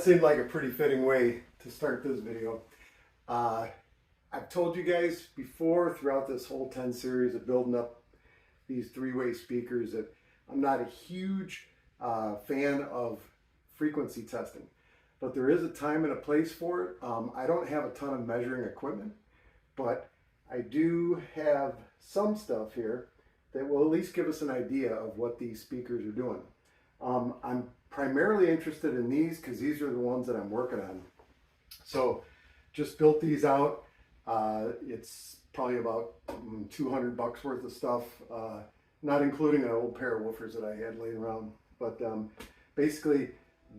seemed like a pretty fitting way to start this video. I've told you guys before throughout this whole 10 series of building up these three-way speakers that I'm not a huge fan of frequency testing, but there is a time and a place for it. I don't have a ton of measuring equipment, but I do have some stuff here that will at least give us an idea of what these speakers are doing. I'm primarily interested in these because these are the ones that I'm working on. So just built these out. It's probably about $200 worth of stuff, not including an old pair of woofers that I had laying around. But basically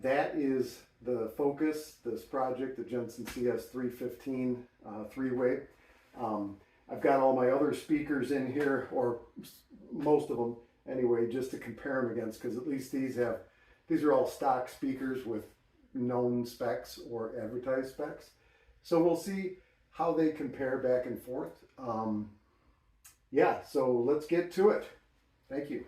that is the focus, this project, the Jensen CS315 three-way. I've got all my other speakers in here, or most of them anyway, just to compare them against, because at least these are all stock speakers with known specs or advertised specs. So we'll see how they compare back and forth. Yeah, so let's get to it. Thank you.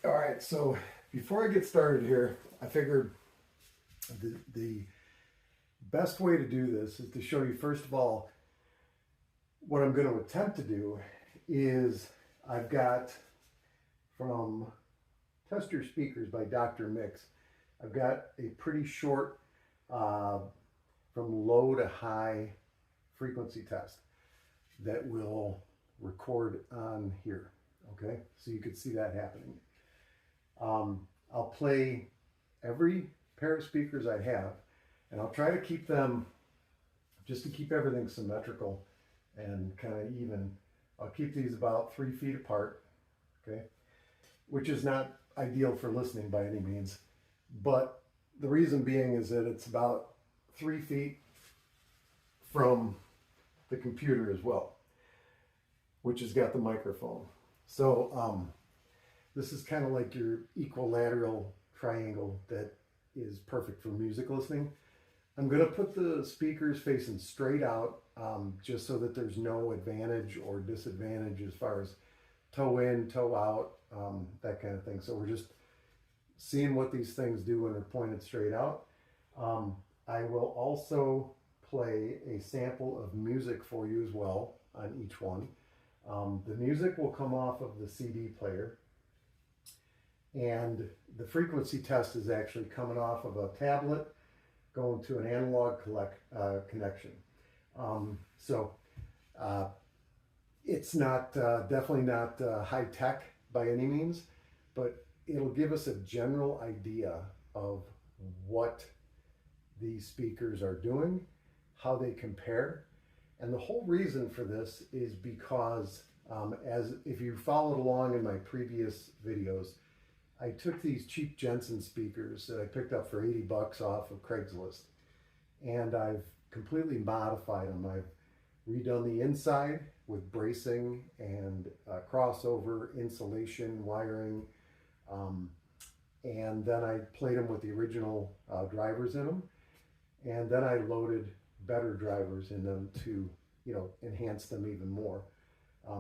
All right, so before I get started here, I figured the best way to do this is to show you, first of all, what I'm going to attempt to do is I've got from Test Your Speakers by Dr. Mix, I've got a pretty short from low to high frequency test that will record on here. Okay, so you can see that happening. I'll play every pair of speakers I have, and I'll try to keep them, just to keep everything symmetrical and kind of even. I'll keep these about 3 feet apart, okay, which is not ideal for listening by any means, but the reason being is that it's about 3 feet from the computer as well, which has got the microphone. So this is kind of like your equilateral triangle that is perfect for music listening. I'm going to put the speakers facing straight out, just so that there's no advantage or disadvantage as far as toe in, toe out, that kind of thing. So we're just seeing what these things do when they're pointed straight out. I will also play a sample of music for you as well on each one. The music will come off of the CD player, and the frequency test is actually coming off of a tablet going to an analog connection. It's not definitely not high tech by any means, but it'll give us a general idea of what these speakers are doing, how they compare. And the whole reason for this is because as if you followed along in my previous videos, I took these cheap Jensen speakers that I picked up for $80 off of Craigslist, and I've completely modified them. I've redone the inside with bracing and crossover insulation wiring, and then I played them with the original drivers in them, and then I loaded better drivers in them to, you know, enhance them even more.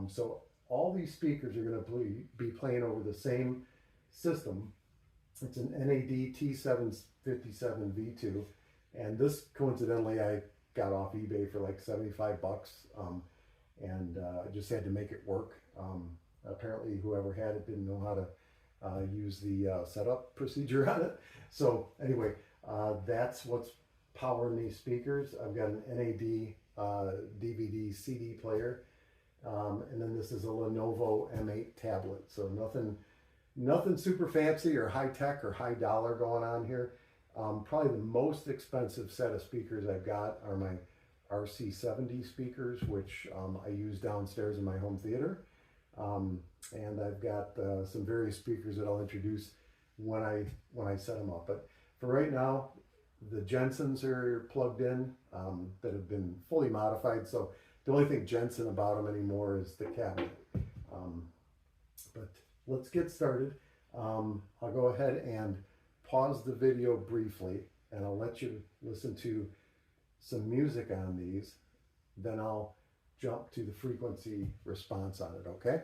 So all these speakers are going to be playing over the same system. It's an NAD T757 V2, and this coincidentally I got off eBay for like $75, and I just had to make it work. Apparently whoever had it didn't know how to use the setup procedure on it. So anyway, that's what's powering these speakers. I've got an NAD DVD CD player, and then this is a Lenovo M8 tablet. So nothing super fancy or high tech or high dollar going on here. Probably the most expensive set of speakers I've got are my RC70 speakers, which I use downstairs in my home theater. And I've got some various speakers that I'll introduce when I set them up. But for right now, the Jensens are plugged in, that have been fully modified. So the only thing Jensen about them anymore is the cabinet. But let's get started. I'll go ahead and pause the video briefly, and I'll let you listen to some music on these. Then I'll jump to the frequency response on it, okay?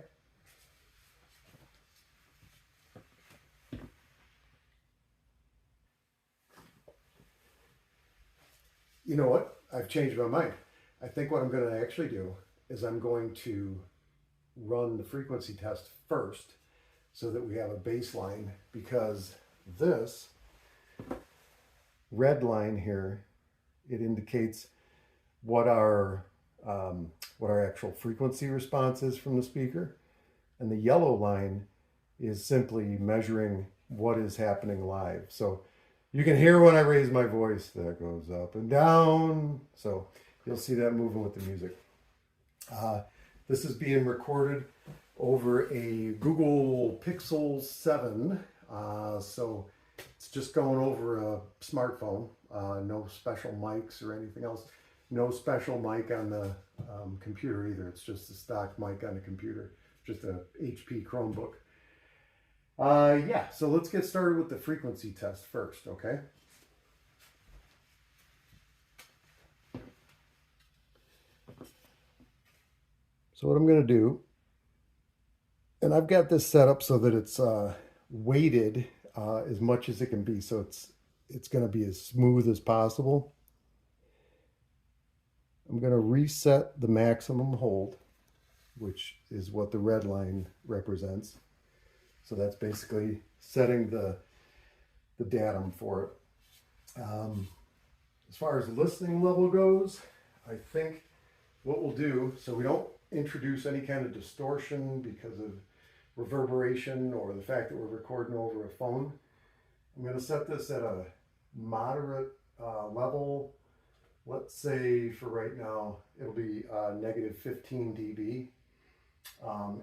you know what? I've changed my mind. I think what I'm going to actually do is I'm going to run the frequency test first so that we have a baseline, because this red line here, it indicates what our actual frequency response is from the speaker, and the yellow line is simply measuring what is happening live. So you can hear when I raise my voice, that goes up and down. So you'll see that moving with the music. This is being recorded over a Google Pixel 7. So it's just going over a smartphone. No special mics or anything else. No special mic on the computer either. It's just a stock mic on the computer. Just a HP Chromebook. Yeah, so let's get started with the frequency test first, okay? So what I'm going to do, and I've got this set up so that it's weighted as much as it can be, so it's going to be as smooth as possible. I'm going to reset the maximum hold, which is what the red line represents. So that's basically setting the datum for it. As far as listening level goes, I think what we'll do, so we don't introduce any kind of distortion because of reverberation or the fact that we're recording over a phone, I'm going to set this at a moderate level. Let's say for right now, it'll be negative 15 dB,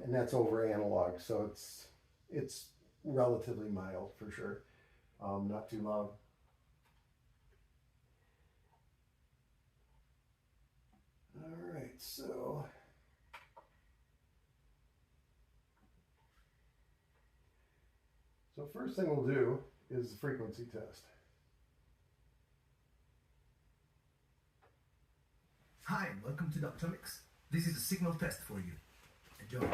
and that's over analog, so it's relatively mild for sure, not too loud. All right, so first thing we'll do is the frequency test. Hi, and welcome to Dr. Mix. This is a signal test for you. Enjoy.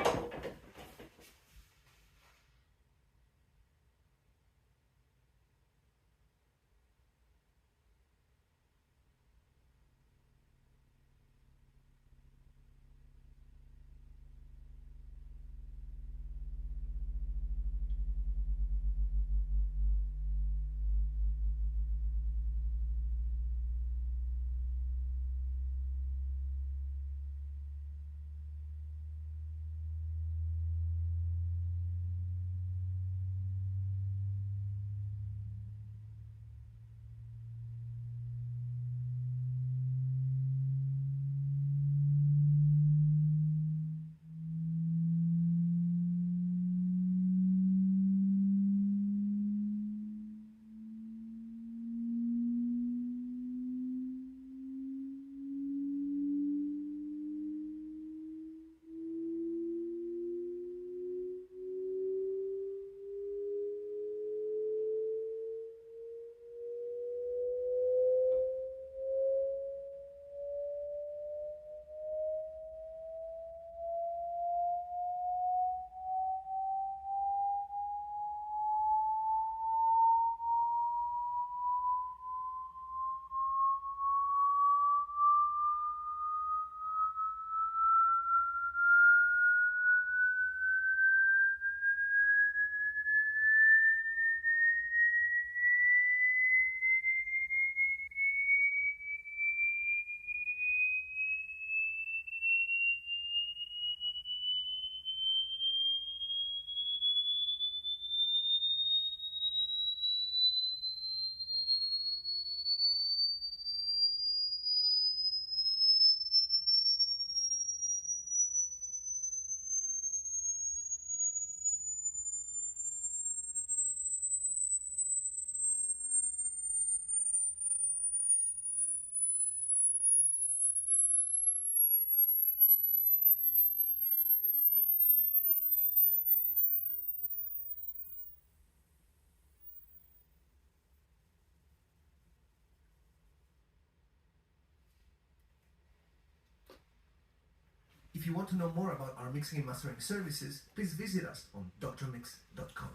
If you want to know more about our mixing and mastering services, please visit us on drmix.com.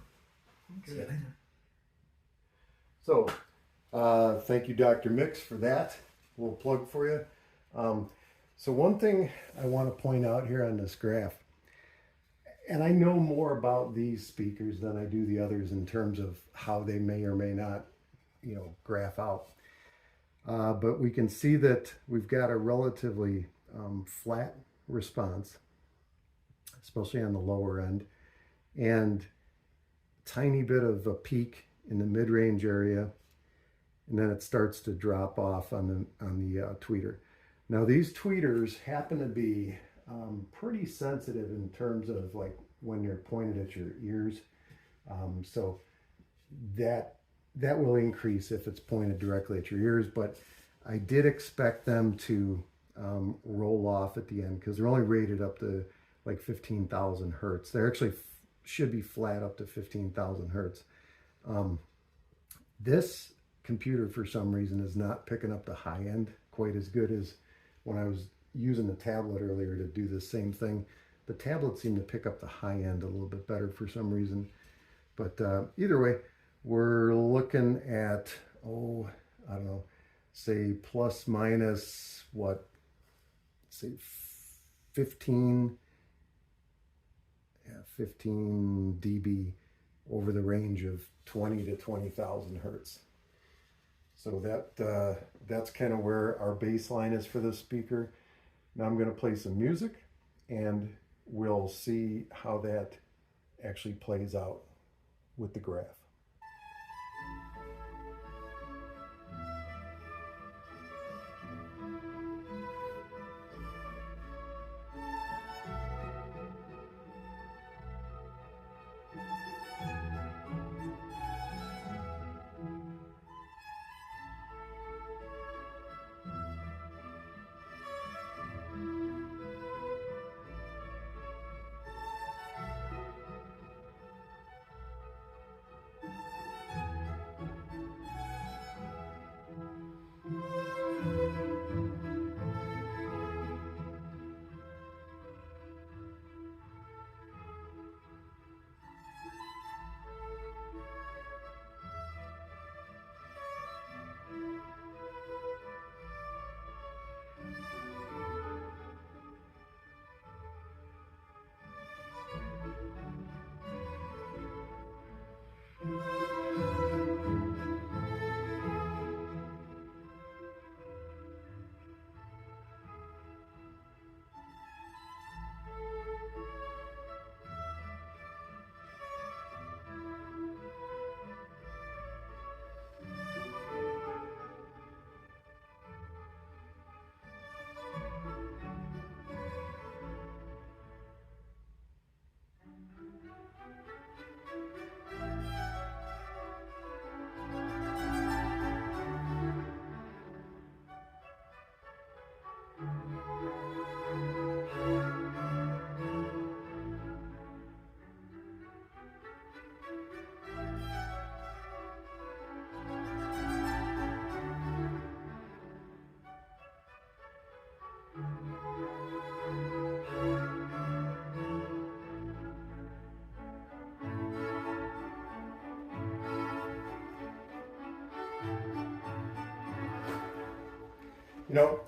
Okay. See you later. So, thank you, Dr. Mix, for that. little plug for you. So one thing I want to point out here on this graph, and I know more about these speakers than I do the others in terms of how they may or may not, graph out. But we can see that we've got a relatively flat response, especially on the lower end, and tiny bit of a peak in the mid-range area, and then it starts to drop off on the tweeter. Now these tweeters happen to be pretty sensitive in terms of like when they're pointed at your ears, so that will increase if it's pointed directly at your ears. But I did expect them to roll off at the end because they're only rated up to like 15,000 hertz. They're actually should be flat up to 15,000 hertz. This computer for some reason is not picking up the high end quite as good as when I was using the tablet earlier to do the same thing. The tablet seemed to pick up the high end a little bit better for some reason. But either way, we're looking at, I don't know, say plus minus what, say 15 dB over the range of 20 to 20,000 hertz. So that's kind of where our baseline is for this speaker. Now I'm going to play some music and we'll see how that actually plays out with the graph.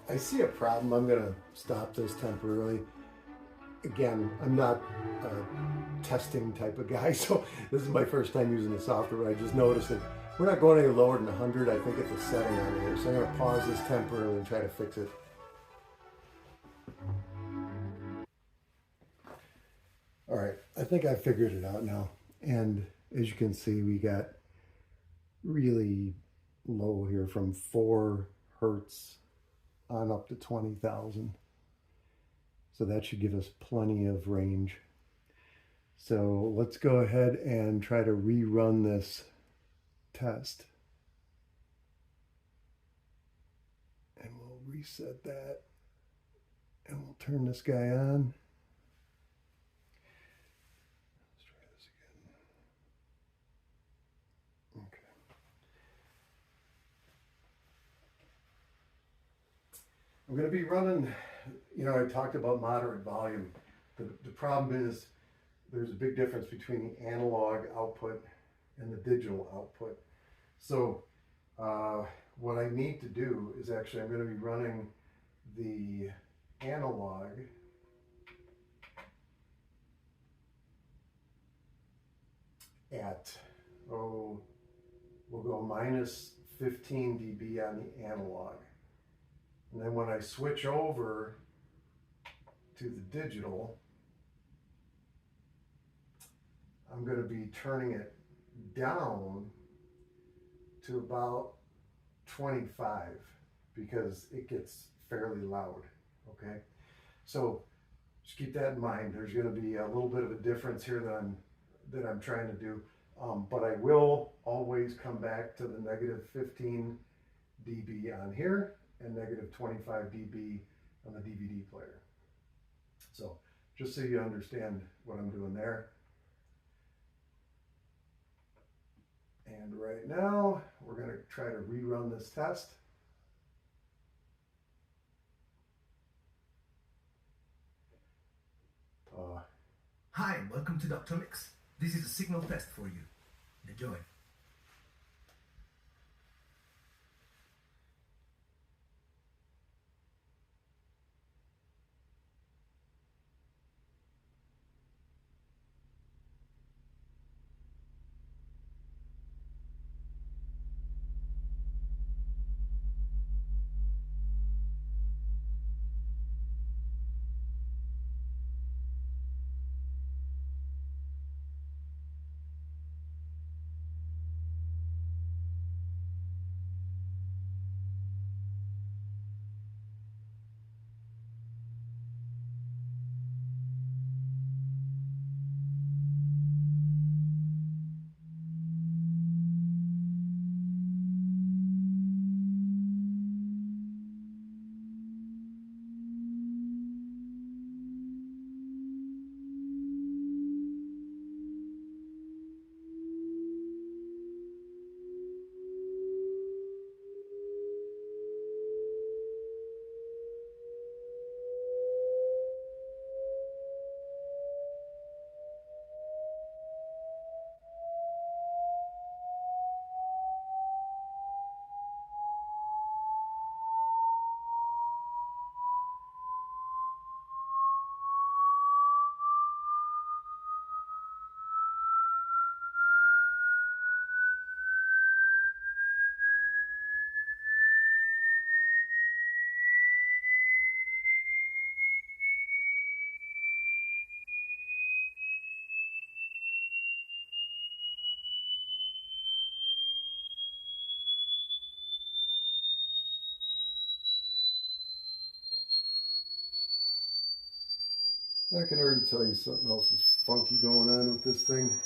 I see a problem. I'm going to stop this temporarily. Again, I'm not a testing type of guy, so this is my first time using the software. I just noticed that we're not going any lower than 100. I think it's a setting on here. So I'm going to pause this temporarily and try to fix it. All right, I think I figured it out now. And as you can see, we got really low here from 4 hertz on up to 20,000. So that should give us plenty of range. So let's go ahead and try to rerun this test. And we'll reset that. And we'll turn this guy on. Let's try this again. Okay. I'm going to be running, I talked about moderate volume. The problem is there's a big difference between the analog output and the digital output. So what I need to do is actually I'm going to be running the analog at, we'll go minus 15 dB on the analog. And then when I switch over to the digital, I'm going to be turning it down to about 25 because it gets fairly loud. Okay, so just keep that in mind. There's going to be a little bit of a difference here that I'm trying to do, but I will always come back to the negative 15 dB on here and negative 25 dB on the DVD player. So just so you understand what I'm doing there. And right now we're going to try to rerun this test. Hi, and welcome to Dr. Mix. This is a signal test for you. Enjoy. I can already tell you something else is funky going on with this thing.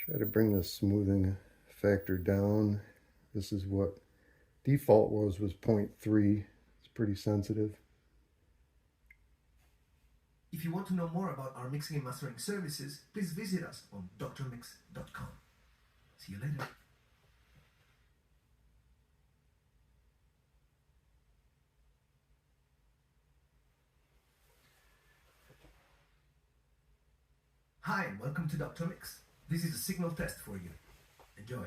Try to bring the smoothing factor down. This is what default was 0.3. It's pretty sensitive. If you want to know more about our mixing and mastering services, please visit us on drmix.com. See you later. Hi, and welcome to Dr. Mix. This is a signal test for you. Enjoy.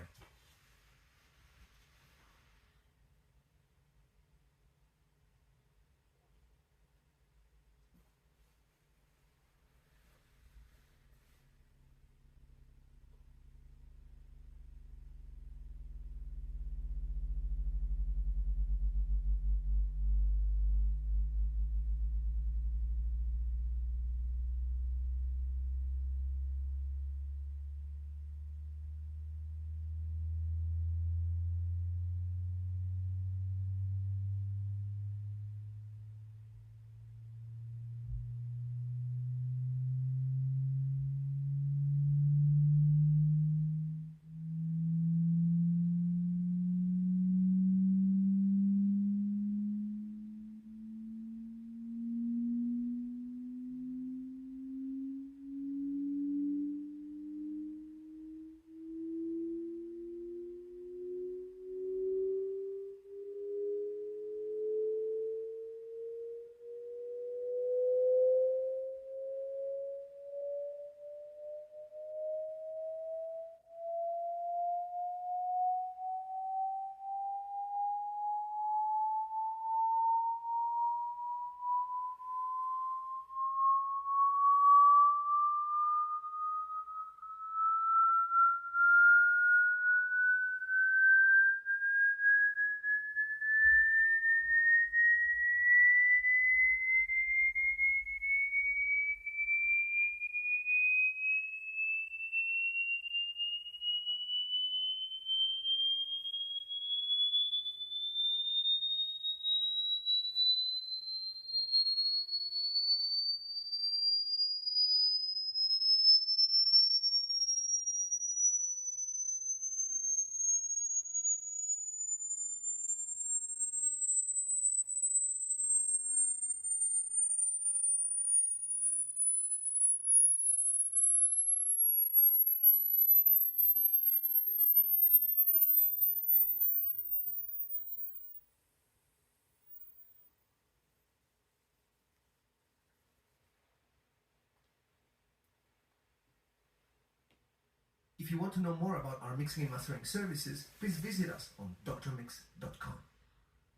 If you want to know more about our mixing and mastering services, please visit us on drmix.com.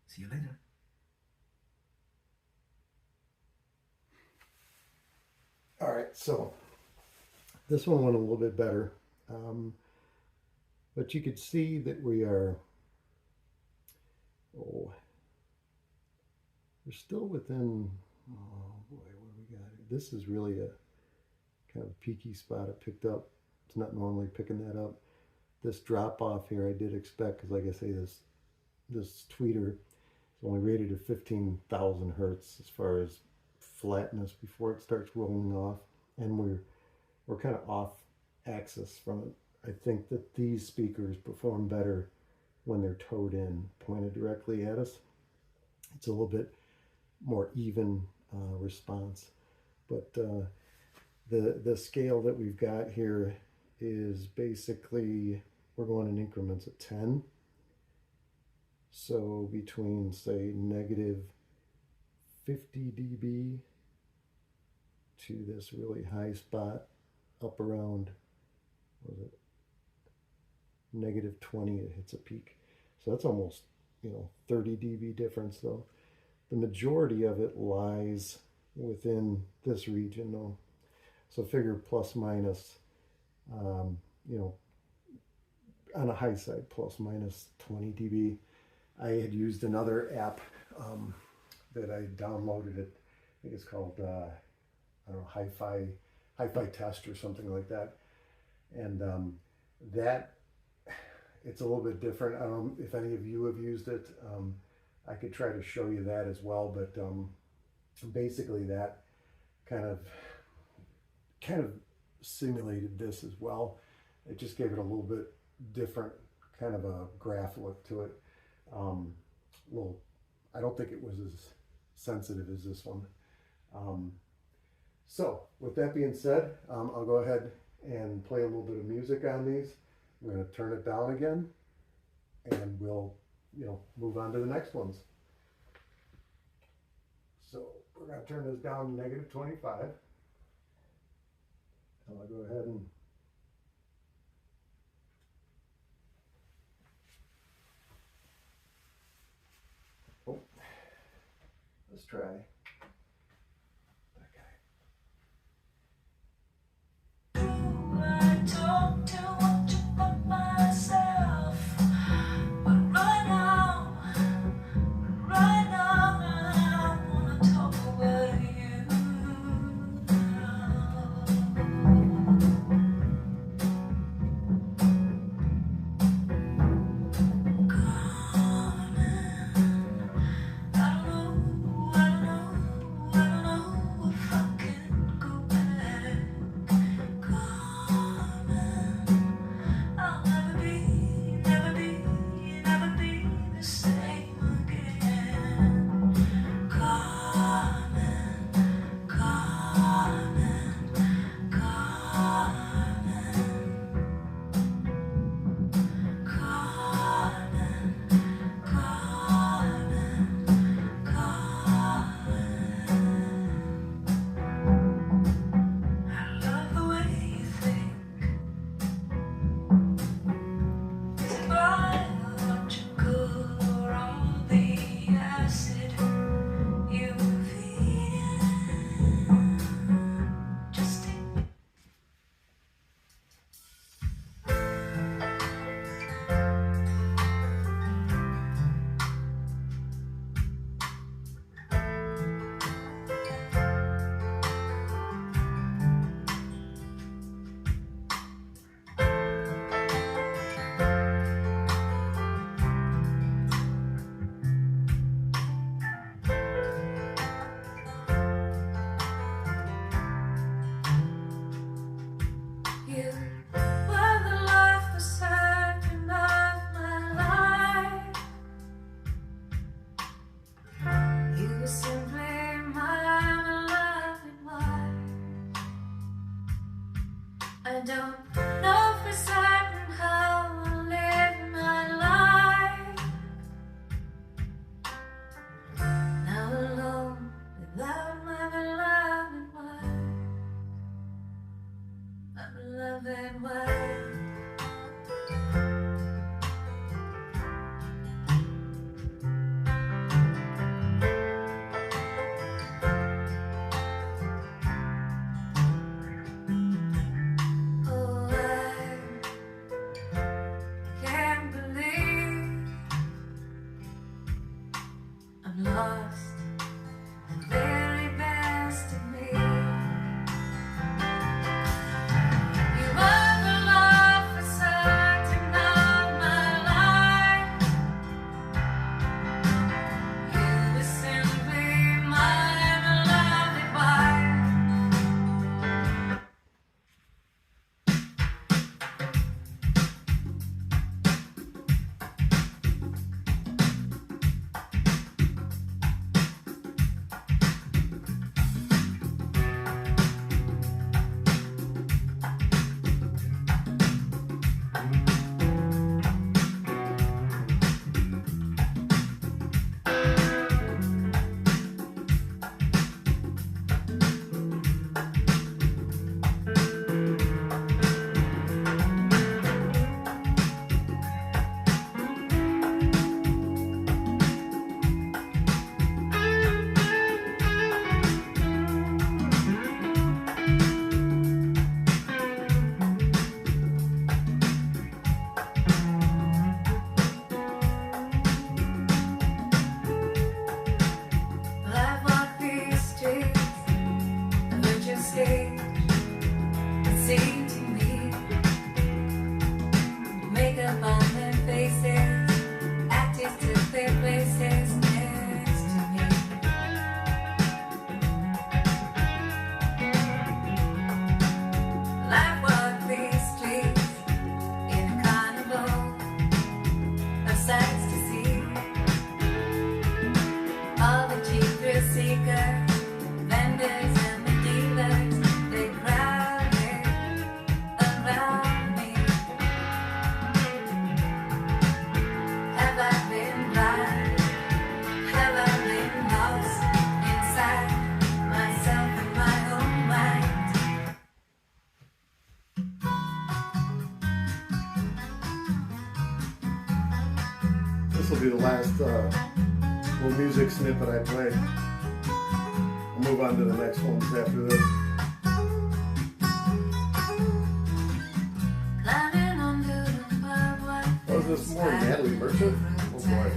See you later. All right, so this one went a little bit better, but you could see that we are, we're still within, oh boy, what do we got here? This is really a kind of peaky spot I picked up. It's not normally picking that up. This drop off here I did expect, because like I say, this tweeter is only rated at 15,000 hertz as far as flatness before it starts rolling off, and we're kind of off axis from it. I think that these speakers perform better when they're towed in, pointed directly at us. It's a little bit more even response, but the scale that we've got here is basically, we're going in increments of 10. So between, say, negative 50 dB to this really high spot up around, what was it, negative 20, it hits a peak. So that's almost, 30 dB difference though. The majority of it lies within this region though. So figure plus minus, on a high side, plus minus 20 dB. I had used another app that I downloaded. It, I think it's called, I don't know, Hi-Fi Test or something like that. And that, it's a little bit different. I don't know if any of you have used it. I could try to show you that as well, but basically that kind of simulated this as well. It just gave it a little bit different kind of a graph look to it. Well, I don't think it was as sensitive as this one. So with that being said, I'll go ahead and play a little bit of music on these. I'm going to turn it down again, and we'll move on to the next ones. So we're going to turn this down to negative 25. And I'll go ahead and let's try. This will be the last little music snippet I play. I'll move on to the next ones after this. Oh, is this more Natalie Merchant? Oh boy.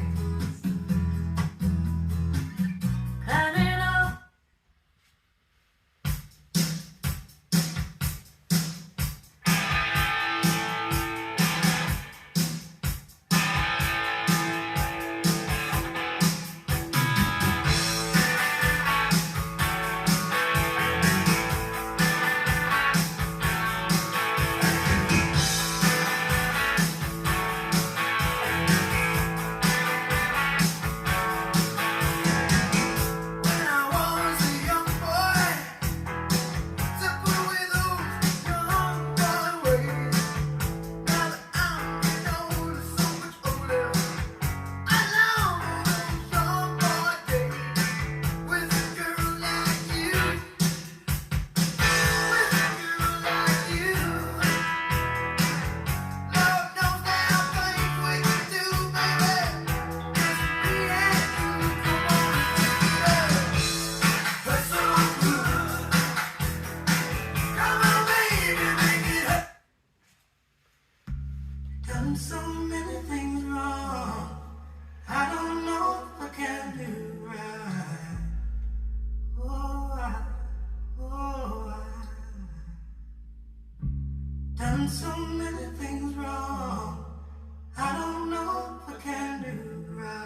So many things wrong. I don't know if I can do right. Done so many things wrong. I don't know if I can do right.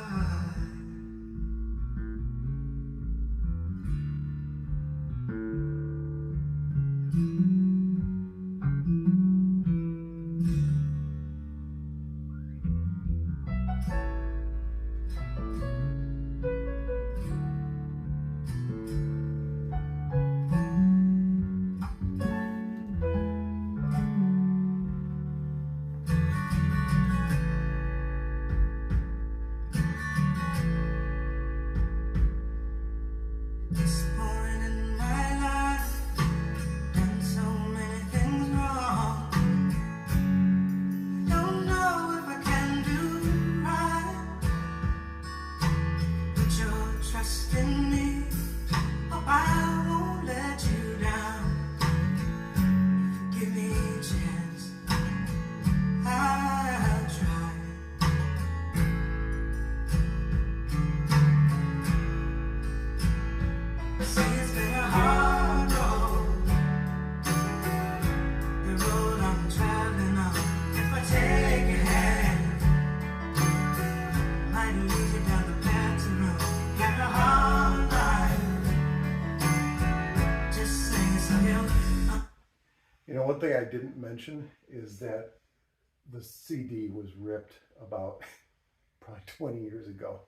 This point in my life, done so many things wrong. Don't know if I can do right. Put your trust in me. Hope I won't let you down. Give me a chance. I'll try. See, it's been a hard road, the road I'm traveling on. If I take your hand, might lead you down the path to ruin. Got a hard life, just sing some You know, one thing I didn't mention is that the CD was ripped about probably 20 years ago,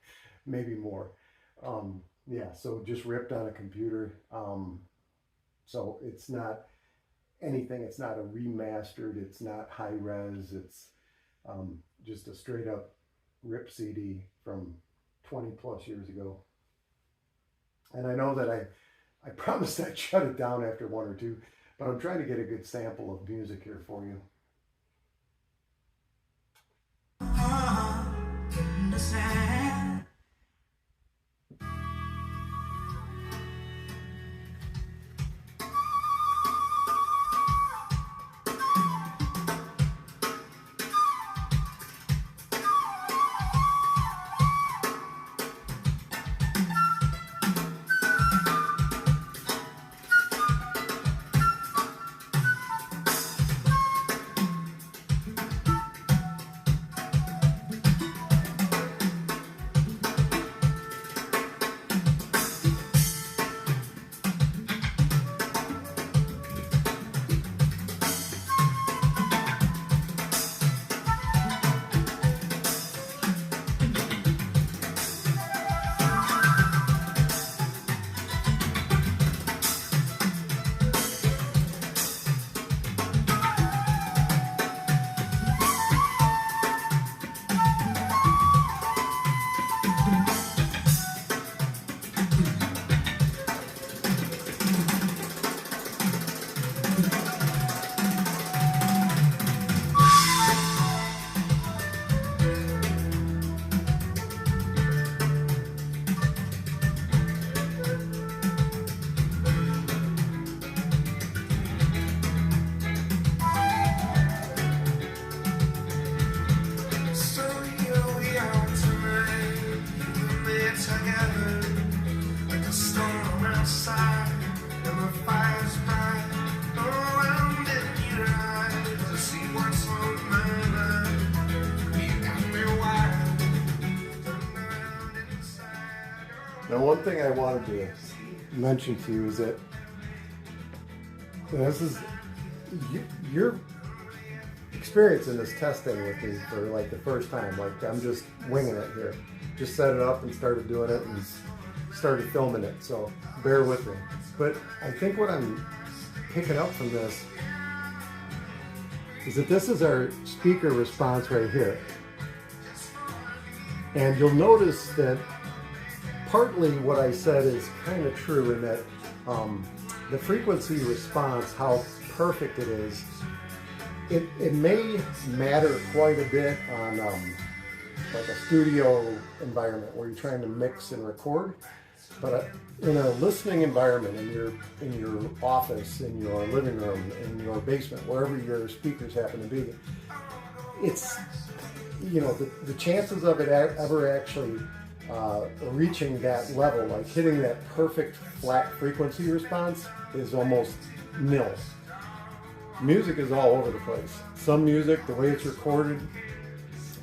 maybe more. Yeah, so just ripped on a computer. So it's not anything, it's not a remastered, it's not high res, it's just a straight up rip CD from 20 plus years ago. And I know that I promised I'd shut it down after one or two, but I'm trying to get a good sample of music here for you. understand. Now, one thing I wanted to mention to you is that this is you're experiencing this testing with me for like the first time. Like, I'm just winging it here. Just set it up and started doing it and started filming it. So bear with me. But I think what I'm picking up from this is that this is our speaker response right here. And you'll notice that partly what I said is kind of true in that the frequency response, how perfect it is, it may matter quite a bit on like a studio environment where you're trying to mix and record, but in a listening environment, in your office, in your living room, in your basement, wherever your speakers happen to be, it's, you know, the chances of it ever actually reaching that level, like hitting that perfect flat frequency response, is almost nil. Music is all over the place. Some music, the way it's recorded,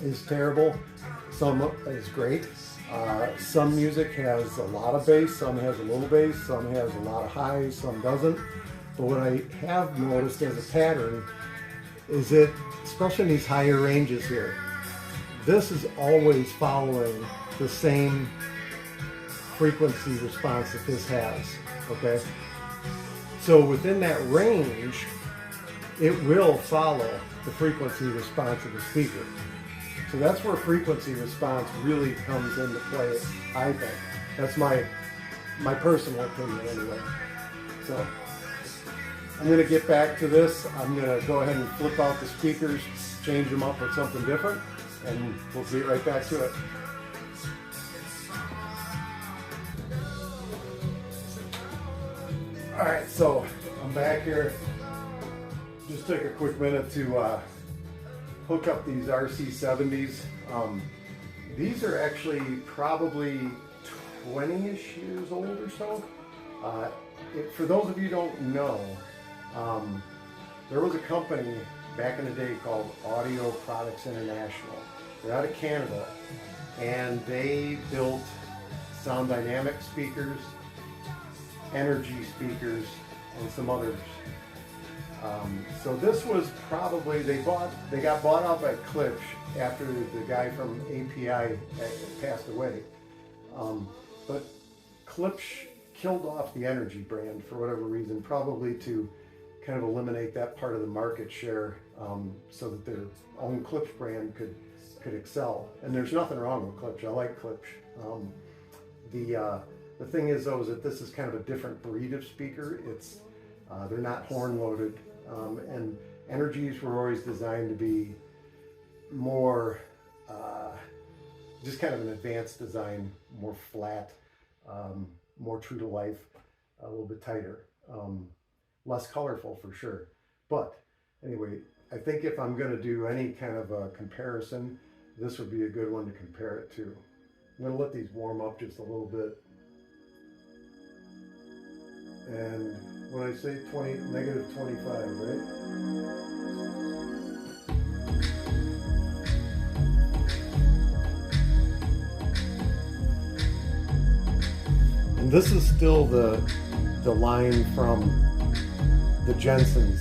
is terrible. Some is great. Some music has a lot of bass, some has a little bass, some has a lot of highs, some doesn't. But what I have noticed as a pattern is that, especially in these higher ranges here, this is always following the same frequency response that this has, okay? So within that range, it will follow the frequency response of the speaker. So that's where frequency response really comes into play, I think. That's my personal opinion anyway. So I'm gonna get back to this. I'm gonna go ahead and flip out the speakers, change them up with something different, and we'll get right back to it. All right, so I'm back here. Just took a quick minute to hook up these RC70s. These are actually probably 20-ish years old or so. For those of you who don't know, there was a company back in the day called Audio Products International. They're out of Canada, and they built sound dynamic speakers, energy speakers, and some others. So this was probably, they got bought out by Klipsch after the guy from API passed away. But Klipsch killed off the energy brand for whatever reason, probably to kind of eliminate that part of the market share, so that their own Klipsch brand could excel. And there's nothing wrong with Klipsch. I like Klipsch. The thing is, though, is that this is kind of a different breed of speaker. It's they're not horn loaded, and energies were always designed to be more just kind of an advanced design, more flat, more true to life, a little bit tighter, less colorful for sure. But anyway, I think if I'm going to do any kind of a comparison, this would be a good one to compare it to. I'm going to let these warm up just a little bit. And when I say negative 25, right? And this is still the line from the Jensens.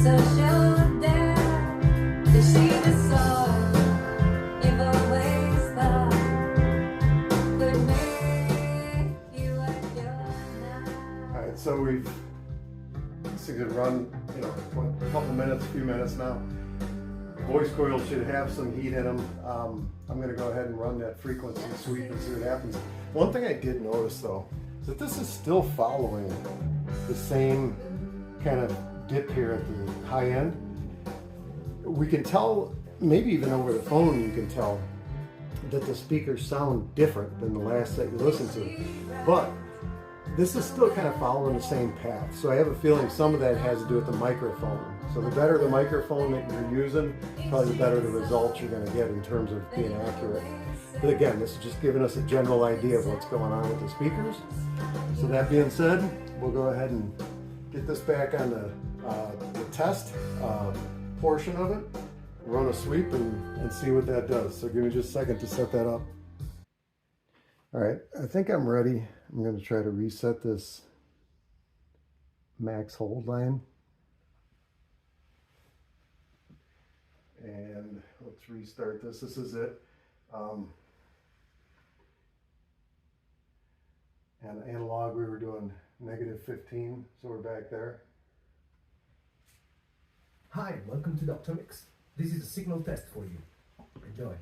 So show down to see the soul you've always thought could make you what you're now. All right, so this is gonna run, a couple minutes, a few minutes now. Voice coils should have some heat in them. I'm gonna go ahead and run that frequency sweep and see what happens. One thing I did notice though, is that this is still following the same kind of dip here at the high end. We can tell, maybe even over the phone you can tell, that the speakers sound different than the last set you listened to. But this is still kind of following the same path. So I have a feeling some of that has to do with the microphone. So the better the microphone that you're using, probably the better the results you're going to get in terms of being accurate. But again, this is just giving us a general idea of what's going on with the speakers. So that being said, we'll go ahead and get this back on the test portion of it, run a sweep and see what that does. So give me just a second to set that up. All right, I think I'm ready. I'm going to try to reset this max hold line. And let's restart this. This is it. And analog, we were doing -15, so we're back there. Hi, welcome to Dr. Mix. This is a signal test for you. Enjoy.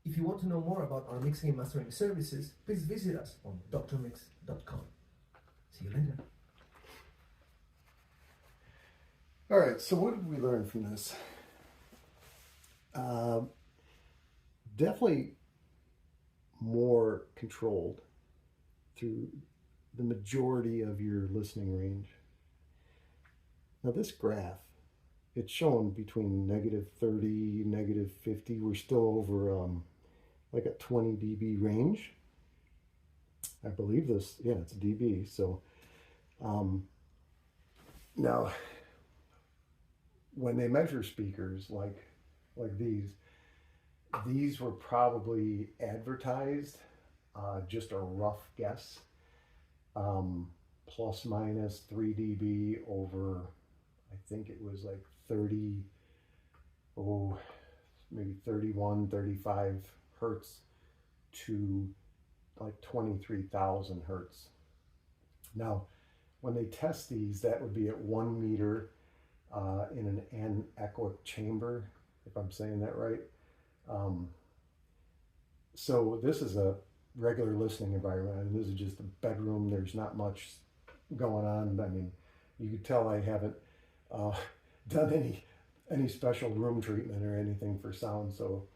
If you want to know more about our mixing and mastering services, please visit us on drmix.com. See you later. All right, so what did we learn from this? Definitely more controlled through the majority of your listening range. Now this graph, it's showing between -30, -50. We're still over like a 20 dB range. I believe this, yeah, it's dB. So now when they measure speakers like these were probably advertised, just a rough guess, plus minus 3 dB over, I think it was like 30 or maybe 31, 35 hertz to like 23,000 hertz. Now, when they test these, that would be at 1 meter in an anechoic chamber, if I'm saying that right. So this is a regular listening environment. I mean, this is just a bedroom. There's not much going on. I mean, you could tell I haven't done any special room treatment or anything for sound. So,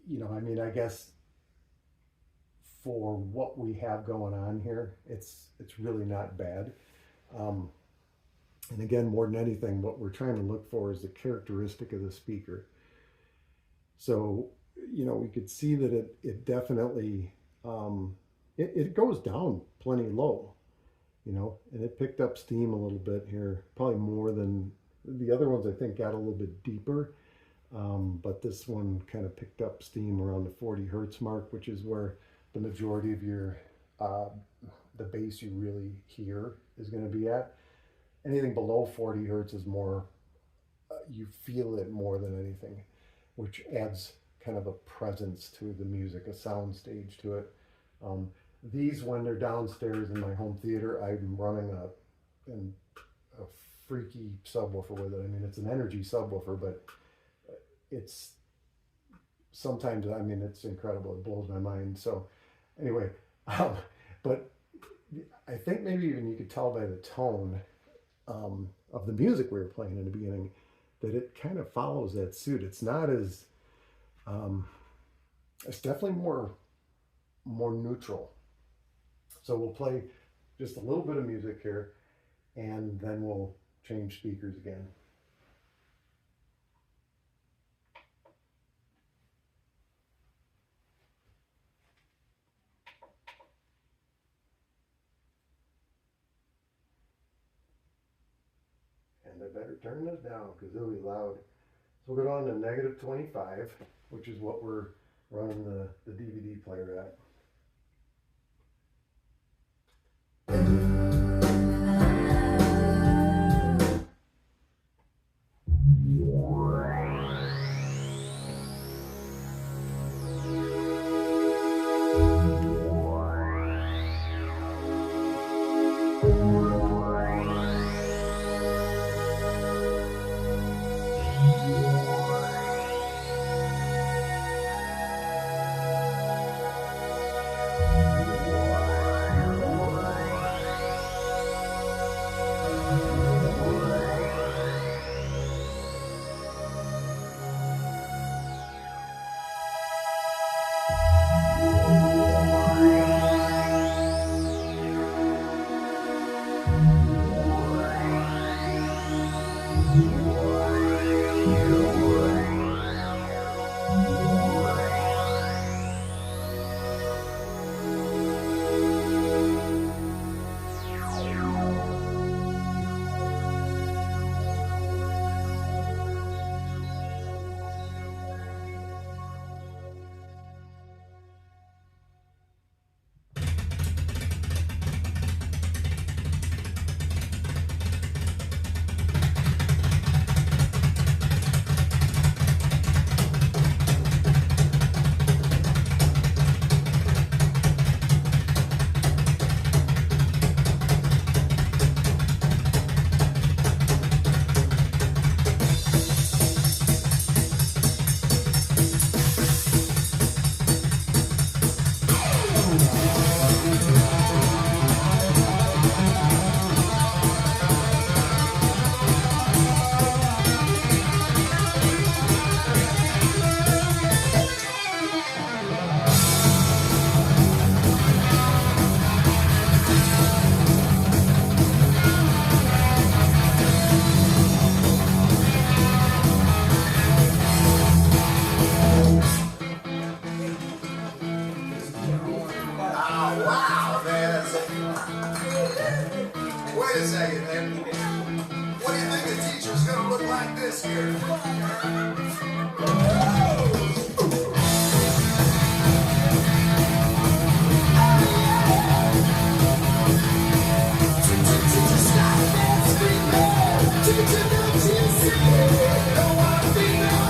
you know, I mean, I guess for what we have going on here, it's really not bad. And again, more than anything, what we're trying to look for is the characteristic of the speaker. So, you know, we could see that it definitely, it goes down plenty low, you know, and it picked up steam a little bit here, probably more than the other ones. I think got a little bit deeper, but this one kind of picked up steam around the 40 hertz mark, which is where the majority of your, the bass you really hear is going to be at. Anything below 40 hertz is more, you feel it more than anything, which adds kind of a presence to the music, a sound stage to it. These, when they're downstairs in my home theater, I'm running a freaky subwoofer with it. I mean, it's an energy subwoofer, but it's sometimes, I mean, it's incredible. It blows my mind. So anyway, but I think maybe even you could tell by the tone of the music we were playing in the beginning that it kind of follows that suit. It's not as, it's definitely more neutral. So we'll play just a little bit of music here, and then we'll change speakers again. And I better turn this down because it'll be loud. So we'll go down to negative 25, which is what we're running the DVD player at. Wait a second, man. What do you think the teacher's gonna look like this here? Teacher, don't you see? No one female.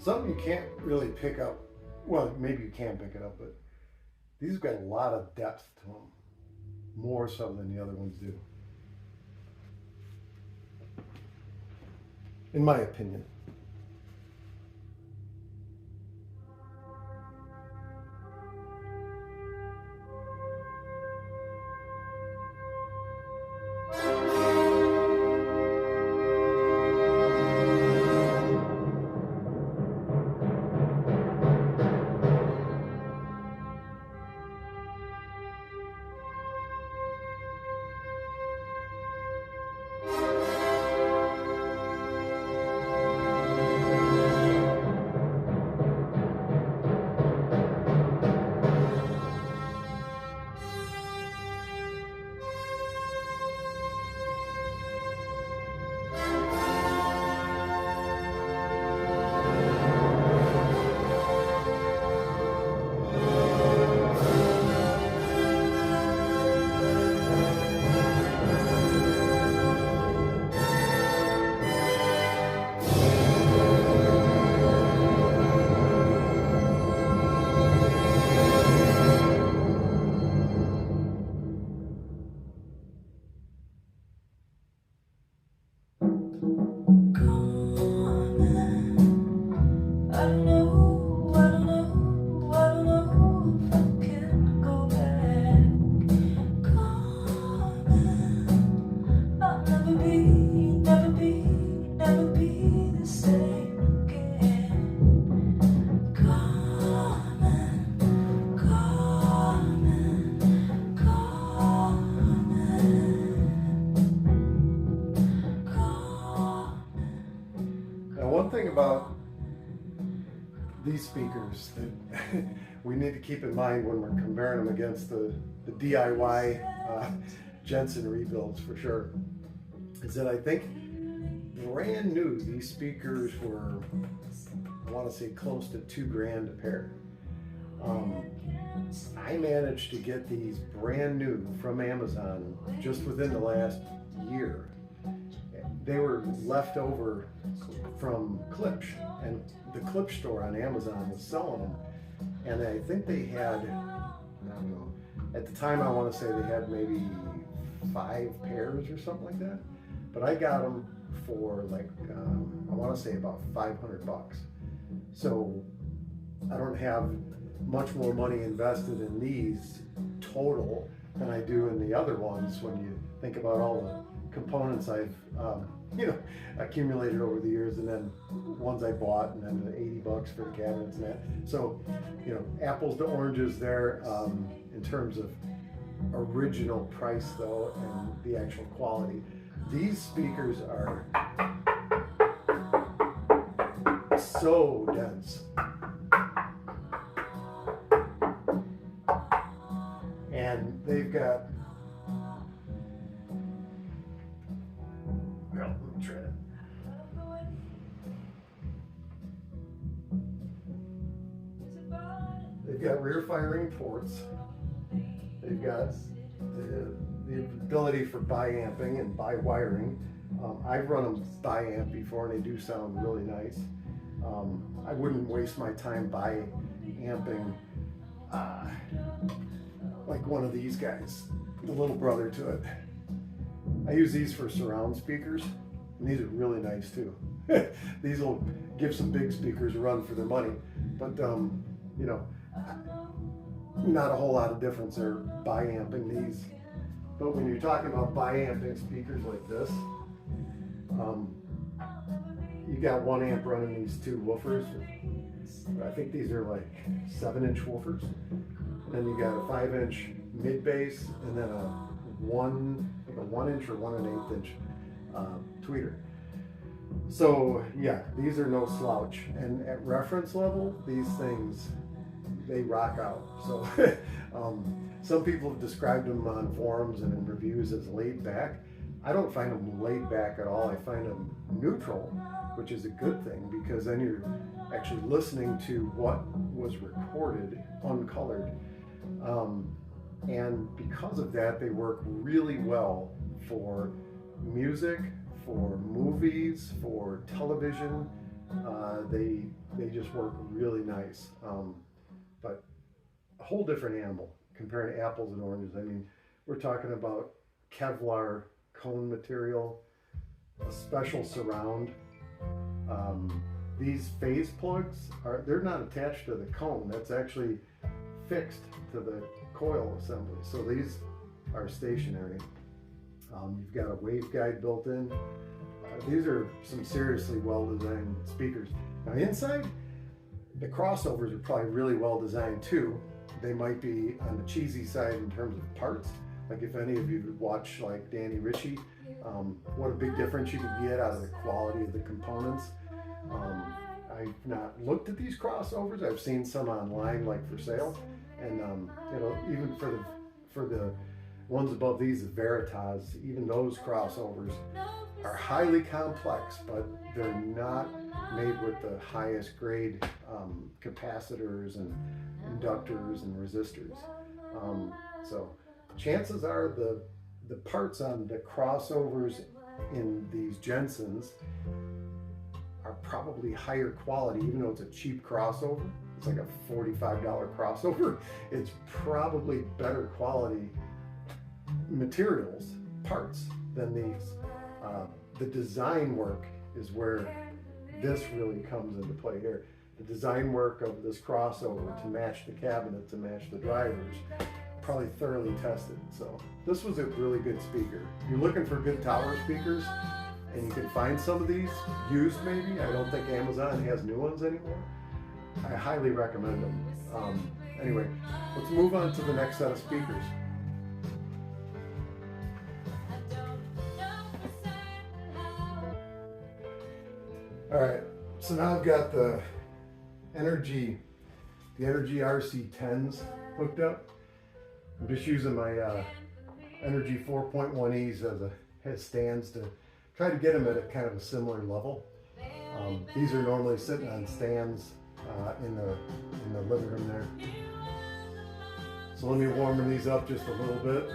Something you can't really pick up, well, maybe you can pick it up, but these have got a lot of depth to them, more so than the other ones do, in my opinion. About these speakers that we need to keep in mind when we're comparing them against the DIY Jensen rebuilds for sure, is that I think brand new these speakers were, I want to say, close to $2,000 a pair. I managed to get these brand new from Amazon just within the last year. They were left over from Klipsch, and the Klipsch store on Amazon was selling them, and I think they had, I don't know, at the time I want to say they had maybe 5 pairs or something like that, but I got them for like, I want to say about $500. So I don't have much more money invested in these total than I do in the other ones when you think about all the components I've accumulated over the years, and then ones I bought, and then the $80 for the cabinets and that. So, apples to oranges there in terms of original price though, and the actual quality. These speakers are so dense. And they've got, well, let me try it. They've got rear firing ports. They've got the ability for bi-amping and bi-wiring. I've run them bi-amp before, and they do sound really nice. I wouldn't waste my time bi-amping like one of these guys, the little brother to it. I use these for surround speakers, and these are really nice too. These will give some big speakers a run for their money, but not a whole lot of difference there bi-amping these. But when you're talking about bi-amping speakers like this, you got 1 amp running these 2 woofers. I think these are like 7-inch woofers. And then you got a 5-inch mid bass, and then a 1-inch or 1 1/8 inch tweeter. So yeah, these are no slouch. And at reference level, these things, they rock out. So some people have described them on forums and in reviews as laid back. I don't find them laid back at all. I find them neutral, which is a good thing, because then you're actually listening to what was recorded uncolored. And because of that, they work really well for music, for movies, for television. They just work really nice. But a whole different animal comparing apples and oranges. I mean, we're talking about Kevlar cone material, a special surround. These phase plugs they're not attached to the cone. That's actually fixed to the coil assembly. So these are stationary. You've got a waveguide built in. These are some seriously well-designed speakers. Now inside, the crossovers are probably really well designed too. They might be on the cheesy side in terms of parts. Like if any of you would watch like Danny Ritchie, what a big difference you could get out of the quality of the components. I've not looked at these crossovers. I've seen some online like for sale, and you know, even for the ones above these, the Veritas, even those crossovers are highly complex, but they're not made with the highest grade capacitors and inductors and resistors. So chances are the parts on the crossovers in these Jensens are probably higher quality, even though it's a cheap crossover. It's like a $45 crossover. It's probably better quality materials, parts than these. The design work is where this really comes into play here. The design work of this crossover to match the cabinet, to match the drivers, probably thoroughly tested. So this was a really good speaker. If you're looking for good tower speakers, and you can find some of these used maybe, I don't think Amazon has new ones anymore, I highly recommend them. Anyway, let's move on to the next set of speakers. All right, so now I've got the Energy RC10s hooked up. I'm just using my Energy 4.1Es as stands to try to get them at a kind of a similar level. These are normally sitting on stands in the living room there. So let me warm these up just a little bit.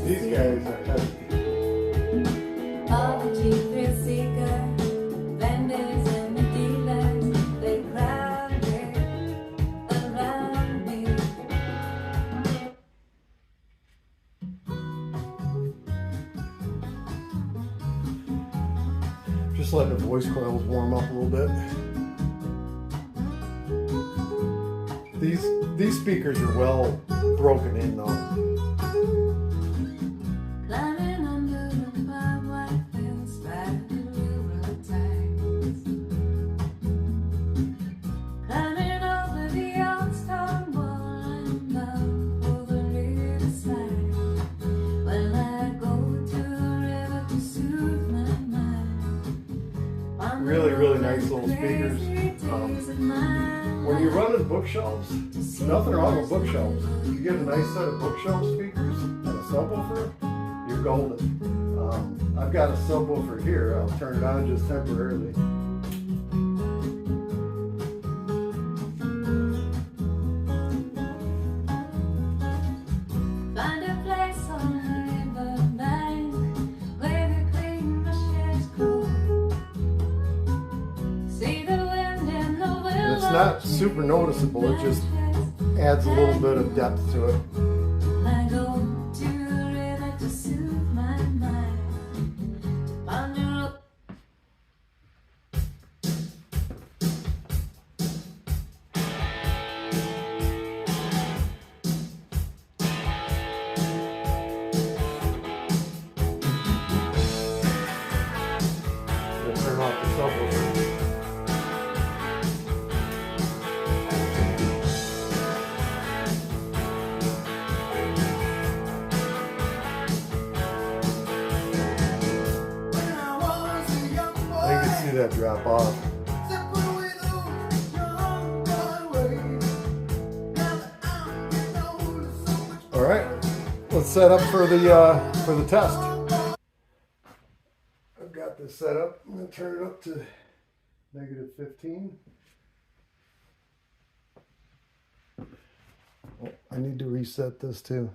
These guys are heavy. All the cheap thrill seeker vendors and the dealers, they crowded around me. Just letting the voice coils warm up a little bit. These speakers are well broken in though. Climbing under the barbed wire fence by the river tides. Climbing over the old stone wall and down for the riverside. Well, I go to the river to soothe my mind. Really nice little speakers. When you're running bookshelves, nothing wrong with bookshelves. If you get a nice set of bookshelf speakers and a subwoofer, you're golden. I've got a subwoofer here. I'll turn it on just temporarily. not super noticeable. It just adds a little bit of depth to it. I go to the river to soothe my mind, to ponder up. We'll turn off the subwoofer. I can see that drop off. All right, let's set up for the test. I've got this set up. I'm going to turn it up to -15. Oh, I need to reset this too.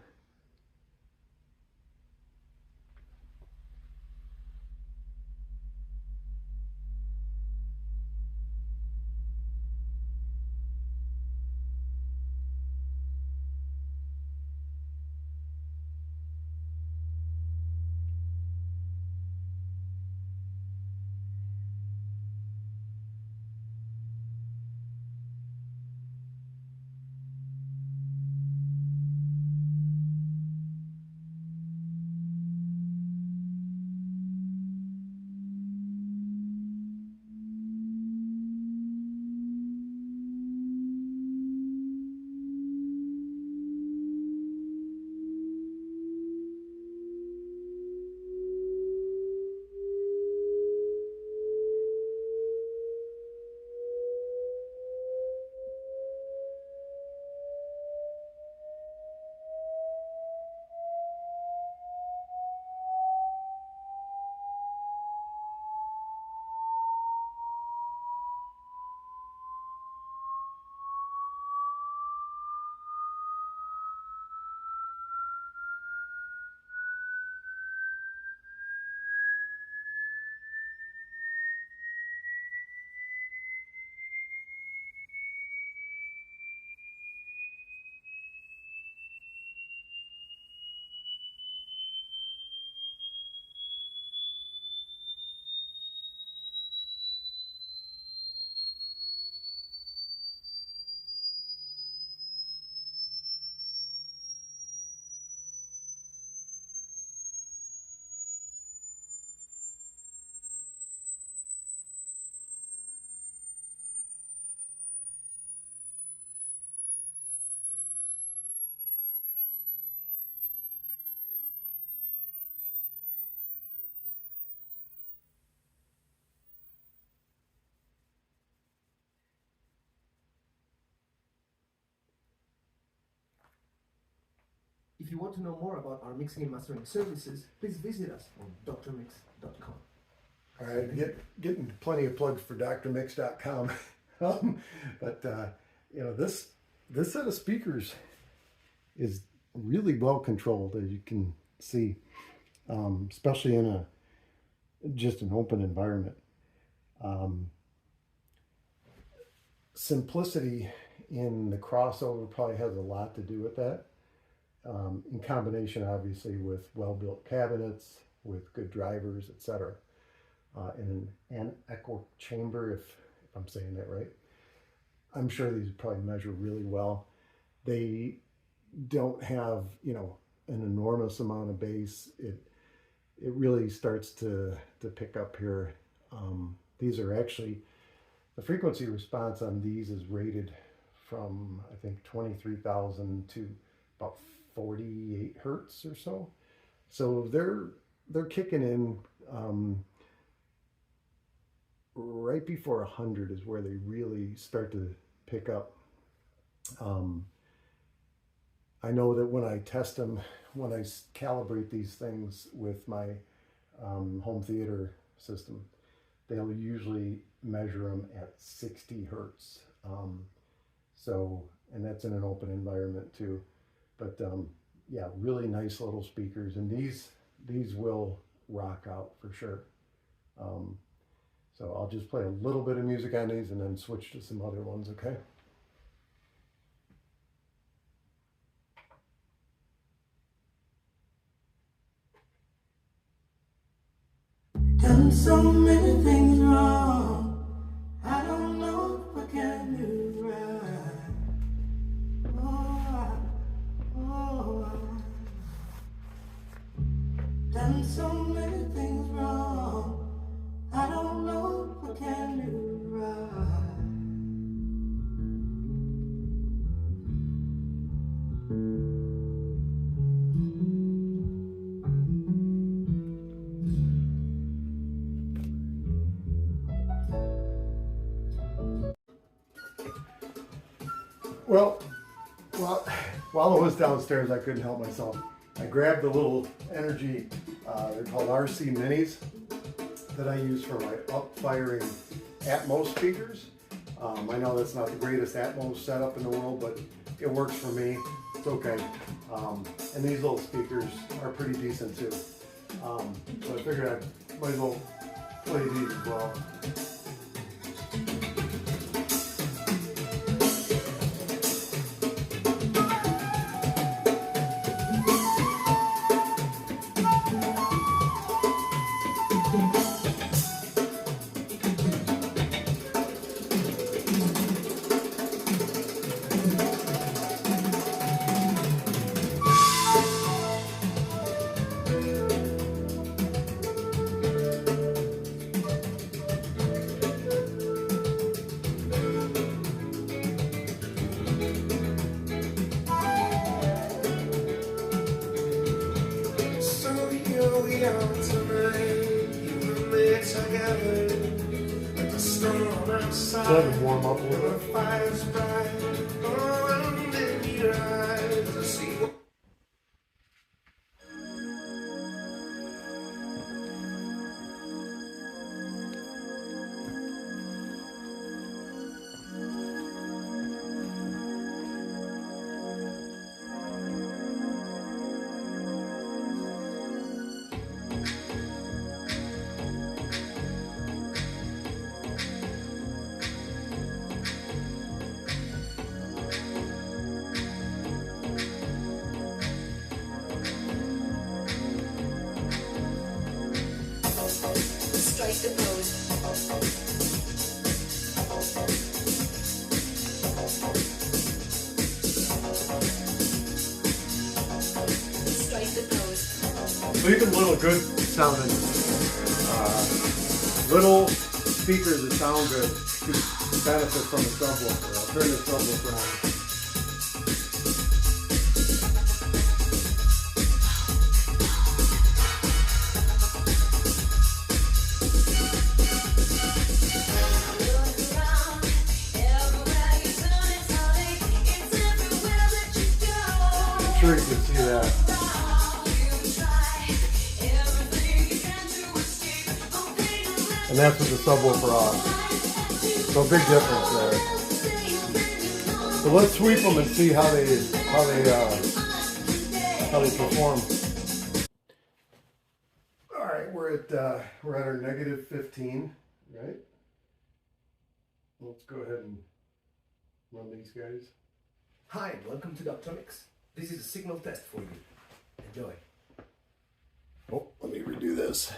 If you want to know more about our mixing and mastering services, please visit us on drmix.com. All right, getting plenty of plugs for drmix.com. But this set of speakers is really well controlled, as you can see, especially in just an open environment. Simplicity in the crossover probably has a lot to do with that. In combination, obviously, with well-built cabinets, with good drivers, etc. In an echo chamber, if I'm saying that right. I'm sure these probably measure really well. They don't have, an enormous amount of bass. It really starts to pick up here. These are actually, the frequency response on these is rated from, I think, 23,000 to about 48 hertz or so. So they're kicking in right before 100 is where they really start to pick up. I know that when I test them, when I calibrate these things with my home theater system, they'll usually measure them at 60 hertz. And that's in an open environment too. But yeah, really nice little speakers, and these will rock out for sure. So So I'll just play a little bit of music on these and then switch to some other ones, okay? Done so many things wrong. I don't know if I can do right. Done so many things wrong. I don't know if I can do right. While I was downstairs, I couldn't help myself. I grabbed the little energy, they're called RC Minis, that I use for my up-firing Atmos speakers. I know that's not the greatest Atmos setup in the world, but it works for me. It's okay. And these little speakers are pretty decent too. So I figured I might as well play these as well. Let them warm up a little bit. Strike the pose. Strike the pose. So even little good sounding, little speakers that sound good could benefit from the subwoofer. I'll turn the subwoofer on. Sure you can see that. And that's with the subwoofer off. So big difference there. So let's sweep them and see how they perform. All right, we're at our negative 15, right? Let's go ahead and run these guys. Hi, welcome to Dr. Mix. This is a signal test for you. Enjoy. Oh, let me redo this.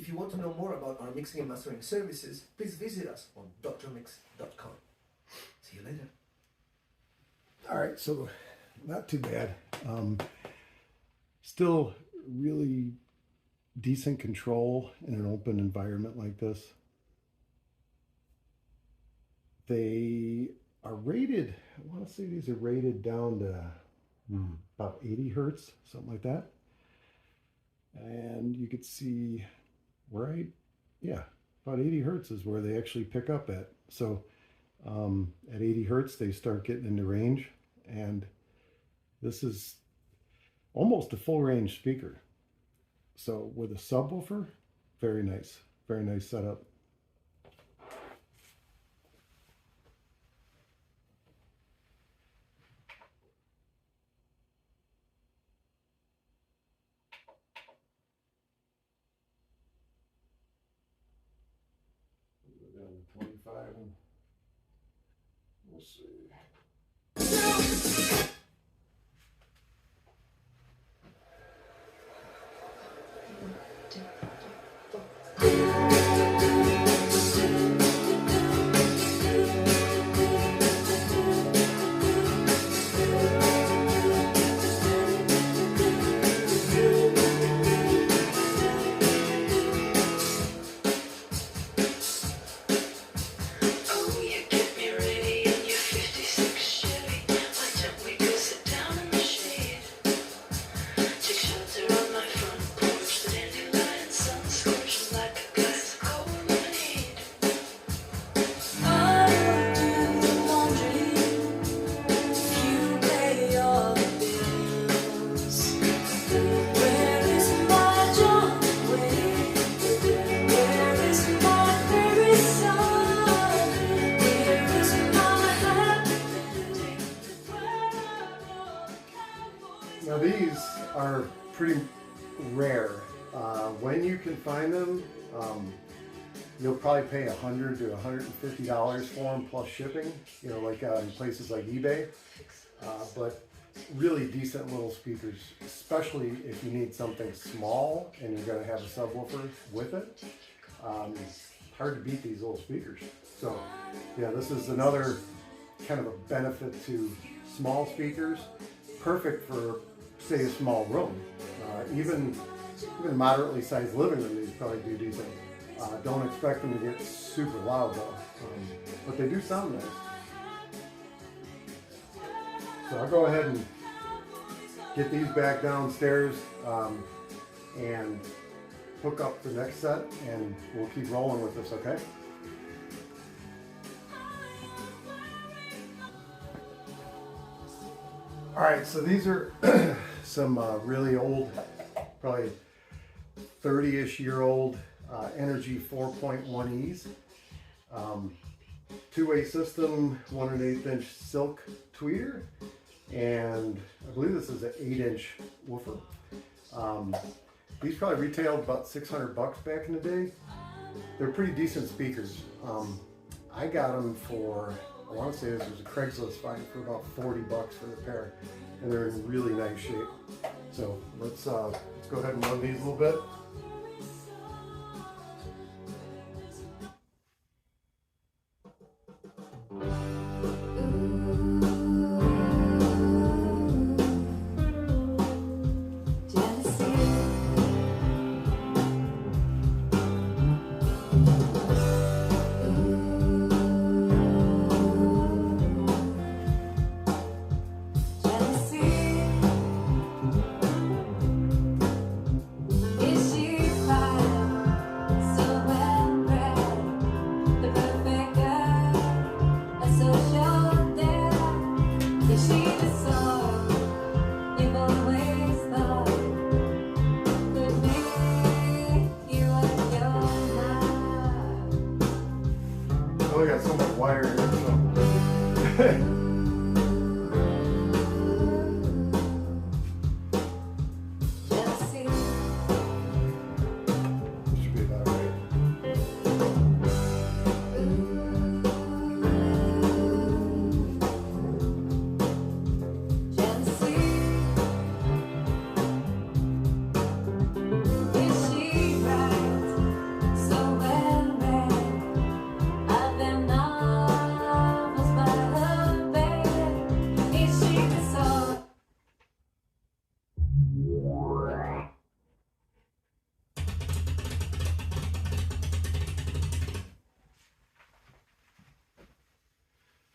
If you want to know more about our mixing and mastering services, please visit us on drmix.com. See you later. All right, so not too bad. Still really decent control in an open environment like this. They are rated, I want to say these are rated down to about 80 hertz, something like that. And you could see about 80 hertz is where they actually pick up at. So at 80 hertz, they start getting into range. And this is almost a full range speaker. So with a subwoofer, very nice setup. Go down to 25 and we'll see. Now these are pretty rare. When you can find them, you'll probably pay $100 to $150 for them plus shipping, you know, like in places like eBay. But really decent little speakers, especially if you need something small and you're going to have a subwoofer with it. Hard to beat these little speakers. So yeah, this is another kind of a benefit to small speakers. Perfect for, say, a small room. Even moderately sized living room, these probably do decent. Don't expect them to get super loud though, but they do sound nice. So I'll go ahead and get these back downstairs and hook up the next set, and we'll keep rolling with this, okay? All right, so these are some really old, probably 30-ish year old Energy 4.1Es. Two-way system, 1 1/8 inch silk tweeter, and I believe this is an 8-inch woofer. These probably retailed about $600 back in the day. They're pretty decent speakers. I got them for, I want to say this was a Craigslist find, for about $40 for the pair, and they're in really nice shape. So let's go ahead and run these a little bit. Oh, we got so much wire here, so.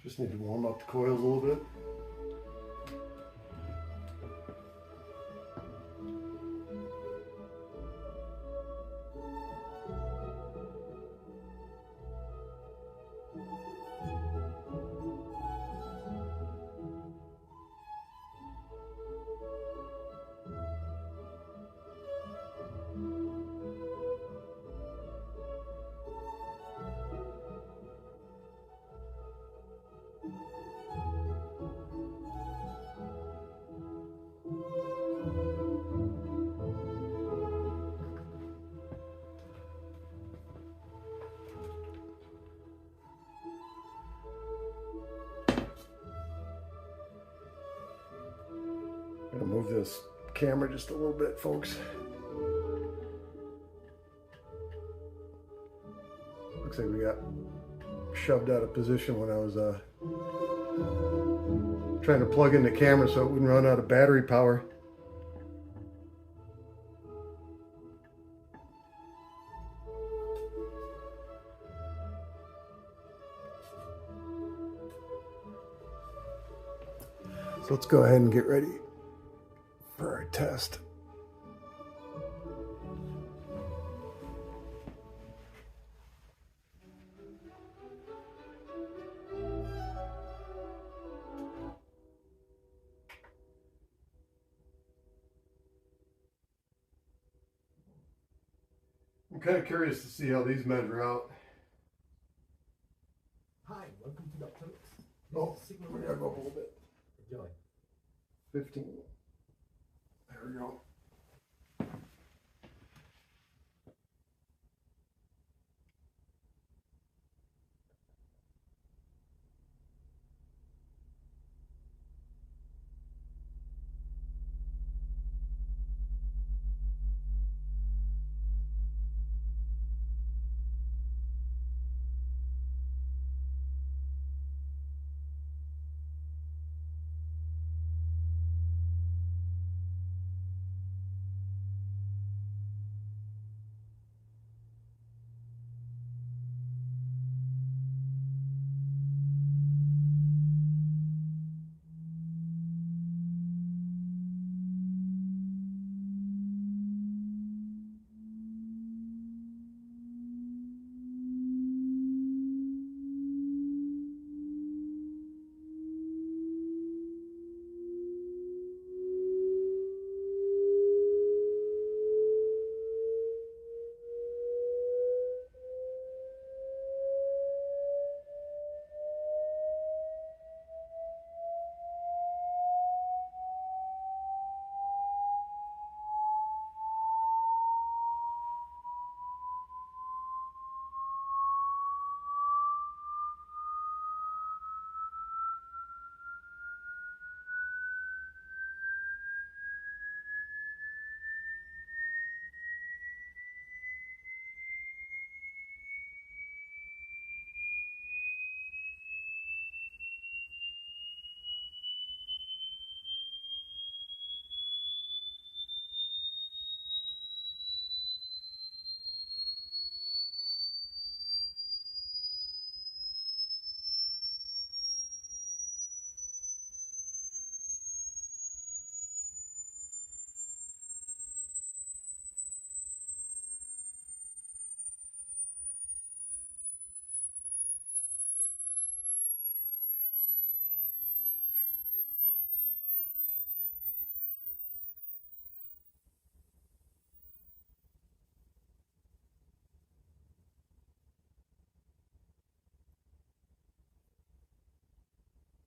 Just need to warm up the coils a little bit. I'm gonna move this camera just a little bit, folks. Looks like we got shoved out of position when I was trying to plug in the camera so it wouldn't run out of battery power. So let's go ahead and get ready for our test. I'm kind of curious to see how these measure out. Hi, welcome to Dr. Mix. Oh, we gotta go up a little bit. Enjoy. 15. There we go.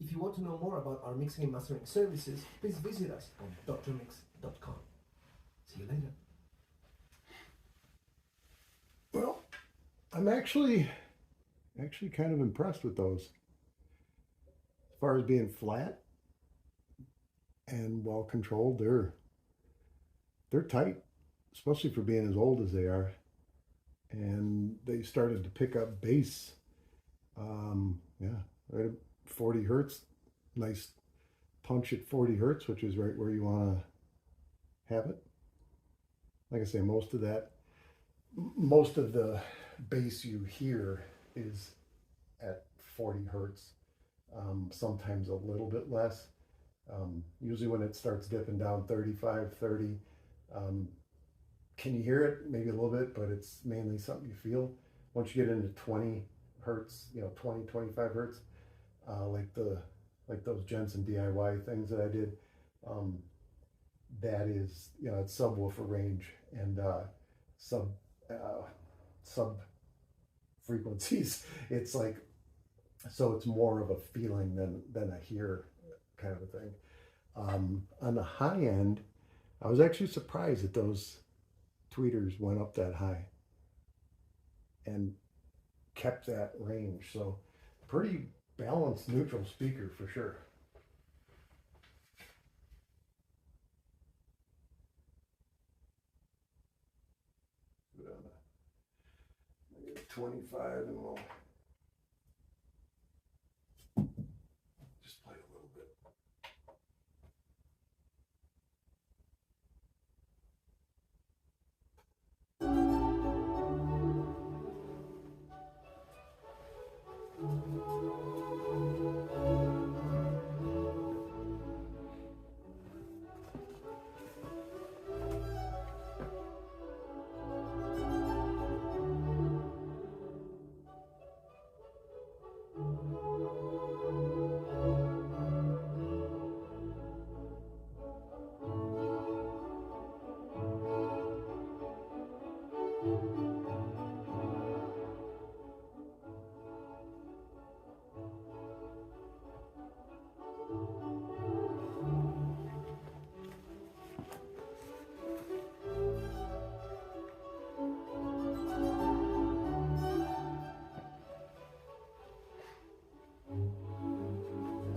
If you want to know more about our mixing and mastering services, please visit us on drmix.com. See you later. Well, I'm actually kind of impressed with those. As far as being flat and well controlled, they're tight, especially for being as old as they are. And they started to pick up bass. Yeah, right at 40 hertz. Nice punch at 40 hertz, which is right where you want to have it. Like I say, most of the bass you hear is at 40 hertz. sometimes a little bit less. Usually when it starts dipping down 35, 30, can you hear it? Maybe a little bit, but it's mainly something you feel. Once you get into 20 hertz, 20, 25 hertz, like those Jensen DIY things that I did, that is, it's subwoofer range and sub frequencies. It's like, so it's more of a feeling than a hear kind of a thing. On the high end, I was actually surprised that those tweeters went up that high and kept that range. So pretty balanced neutral speaker for sure. Put on maybe 25 and we'll just play a little bit.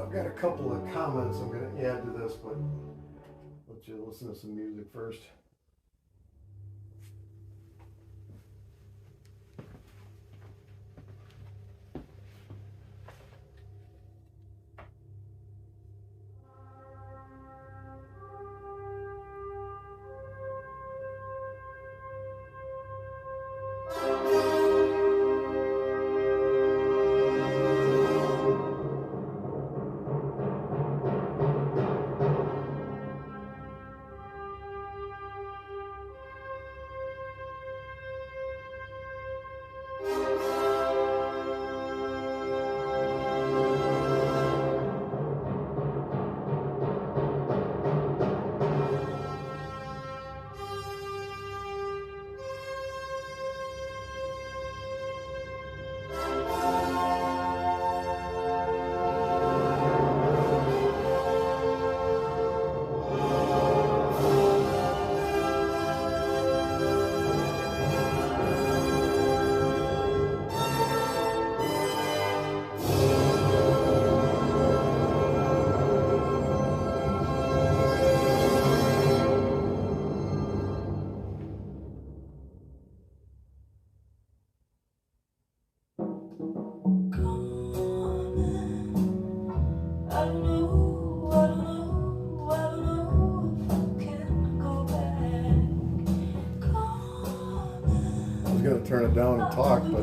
I've got a couple of comments I'm going to add to this, but let you listen to some music first. Turn it down and talk, but I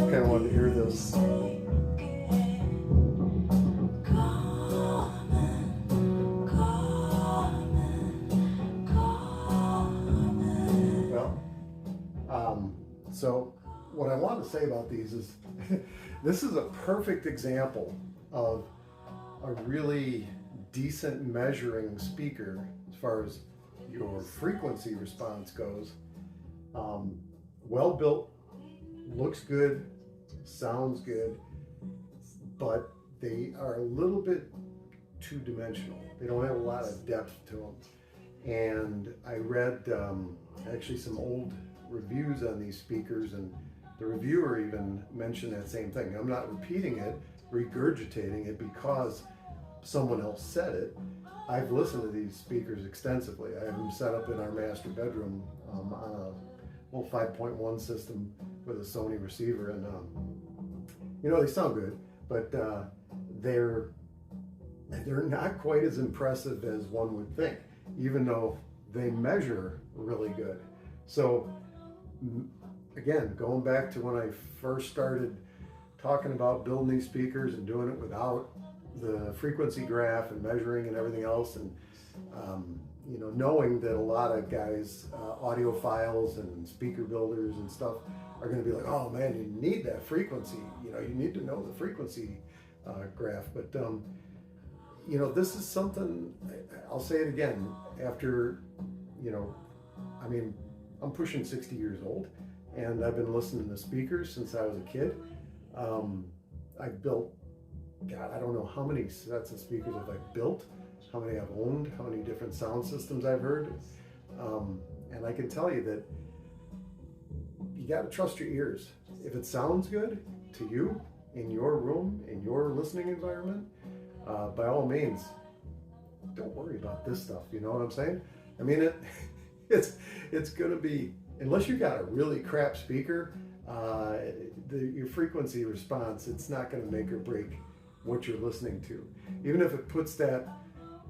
kind of wanted to hear this. Well, so what I want to say about these is this is a perfect example of a really decent measuring speaker as far as your frequency response goes. Well built, looks good, sounds good, but they are a little bit two-dimensional. They don't have a lot of depth to them. And I read actually some old reviews on these speakers, and the reviewer even mentioned that same thing. I'm not repeating it, regurgitating it because someone else said it. I've listened to these speakers extensively. I have them set up in our master bedroom on a little 5.1 system with a Sony receiver, and they sound good, but they're not quite as impressive as one would think, even though they measure really good. So again, going back to when I first started talking about building these speakers and doing it without the frequency graph and measuring and everything else, and you know, knowing that a lot of guys, audiophiles and speaker builders and stuff, are going to be like, oh man, you need that frequency. You know, you need to know the frequency graph. But you know, this is something. I'll say it again. After, you know, I mean, I'm pushing 60 years old, and I've been listening to speakers since I was a kid. I've built, God, I don't know how many sets of speakers have I built, how many I've owned, how many different sound systems I've heard. And I can tell you that you got to trust your ears. If it sounds good to you in your room, in your listening environment, by all means, don't worry about this stuff. You know what I'm saying? I mean, it's going to be, unless you got a really crap speaker, your frequency response, it's not going to make or break what you're listening to. Even if it puts that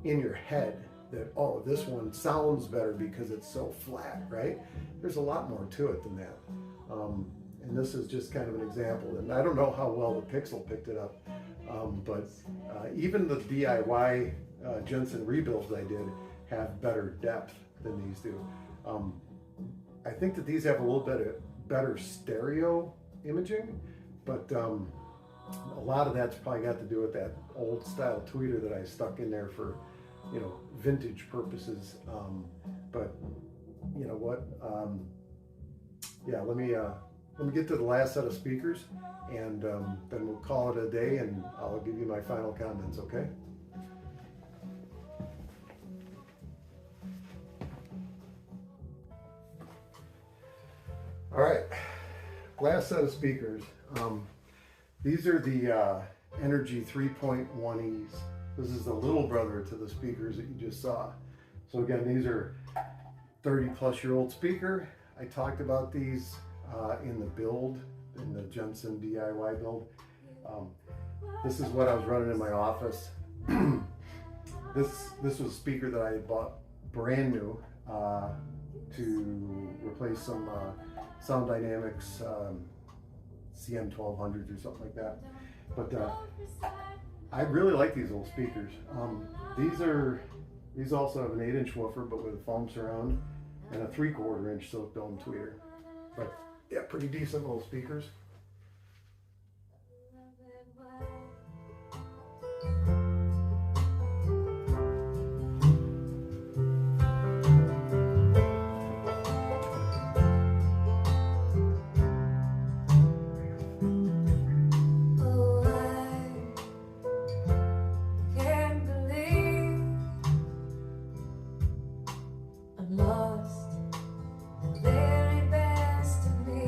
in your head that, oh, this one sounds better because it's so flat, right? There's a lot more to it than that. And this is just kind of an example. And I don't know how well the Pixel picked it up, but even the DIY Jensen rebuilds I did have better depth than these do. I think that these have a little bit of better stereo imaging, but a lot of that's probably got to do with that old style tweeter that I stuck in there for, you know, vintage purposes. But you know what? Yeah, let me get to the last set of speakers, and then we'll call it a day, and I'll give you my final comments. Okay? All right, last set of speakers. These are the Energy 3.1Es. This is the little brother to the speakers that you just saw. So again, these are 30-plus-year-old speaker. I talked about these in the build, in the Jensen DIY build. This is what I was running in my office. This was a speaker that I had bought brand new to replace some Sound Dynamics CM1200s or something like that. But I really like these old speakers. These also have an 8-inch woofer, but with a foam surround and a 3/4-inch silk dome tweeter. But yeah, pretty decent little speakers. Oh, I can't believe I've lost the very best of me.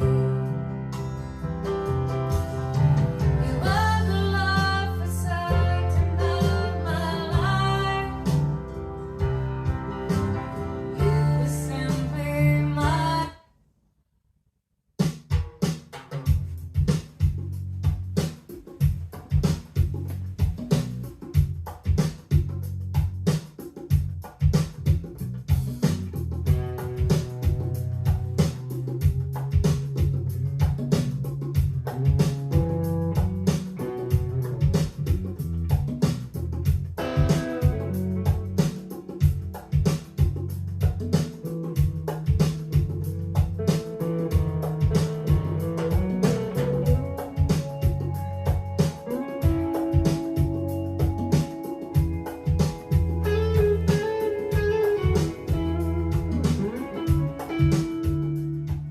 You are the love for certain of my life. You were simply my.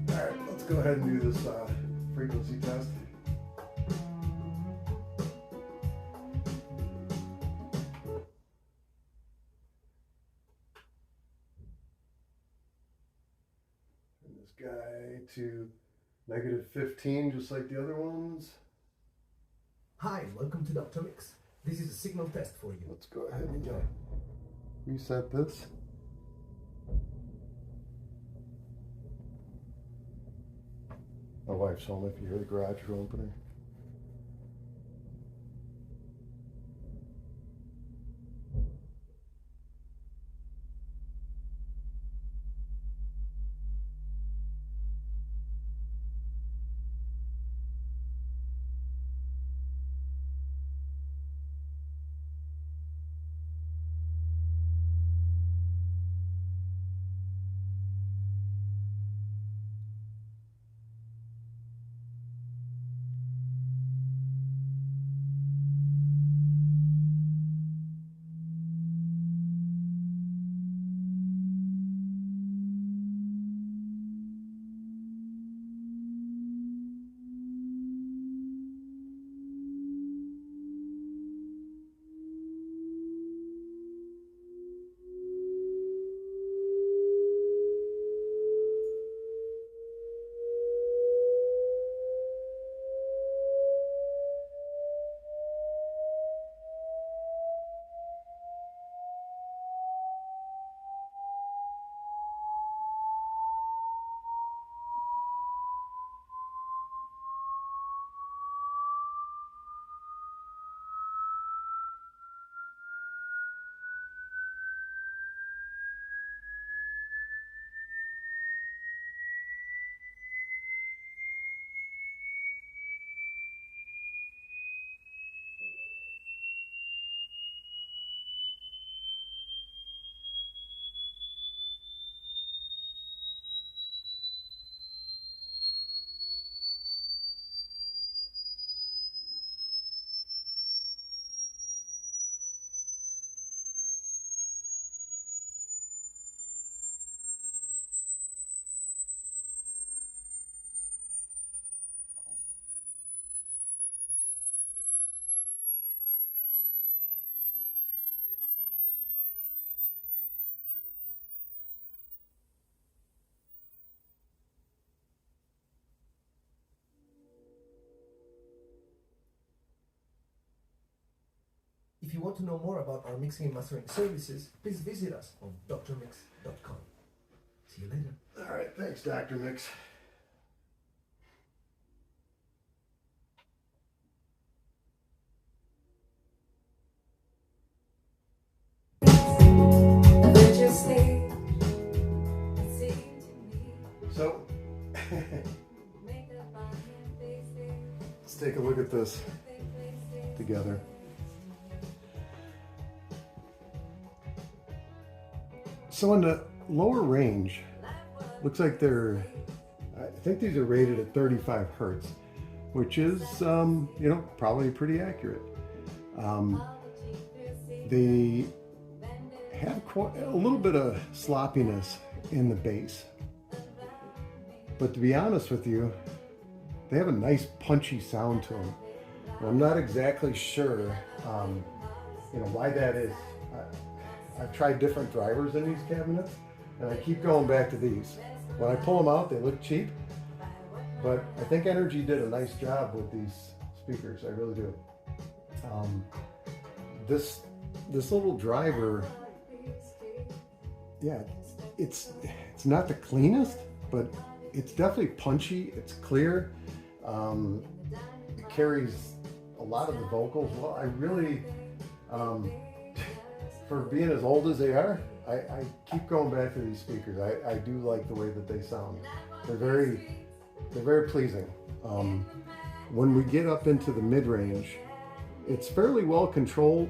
All right, let's go ahead and do this frequency test. Turn this guy to -15, just like the other ones. Hi, welcome to Dr. Mix. This is a signal test for you. Let's go ahead and Enjoy. reset this. My wife's home if you hear the garage door opening. If you want to know more about our mixing and mastering services, please visit us on drmix.com. See you later. All right, thanks, Dr. Mix. But you see, it seemed to me, So, makeup on your face, let's take a look at this together. So in the lower range, looks like I think these are rated at 35 Hertz, which is, probably pretty accurate. They have a little bit of sloppiness in the bass. But to be honest with you, they have a nice punchy sound to them. And I'm not exactly sure, why that is. I've tried different drivers in these cabinets, and I keep going back to these. When I pull them out, they look cheap, but I think Energy did a nice job with these speakers. I really do. This little driver, yeah, it's not the cleanest, but it's definitely punchy. It's clear. It carries a lot of the vocals well. I really, for being as old as they are, I keep going back to these speakers. I do like the way that they sound. They're very pleasing. When we get up into the mid-range, it's fairly well controlled,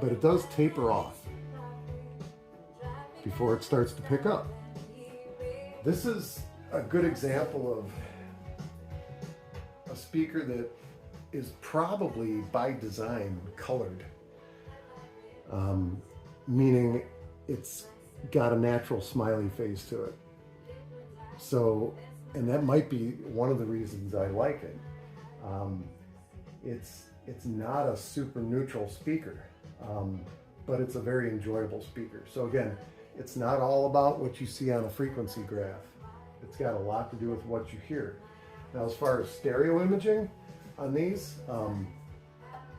but it does taper off before it starts to pick up. This is a good example of a speaker that is probably by design colored, meaning it's got a natural smiley face to it. So, and that might be one of the reasons I like it. It's not a super neutral speaker, but it's a very enjoyable speaker. So again, it's not all about what you see on a frequency graph. It's got a lot to do with what you hear. Now, as far as stereo imaging on these, I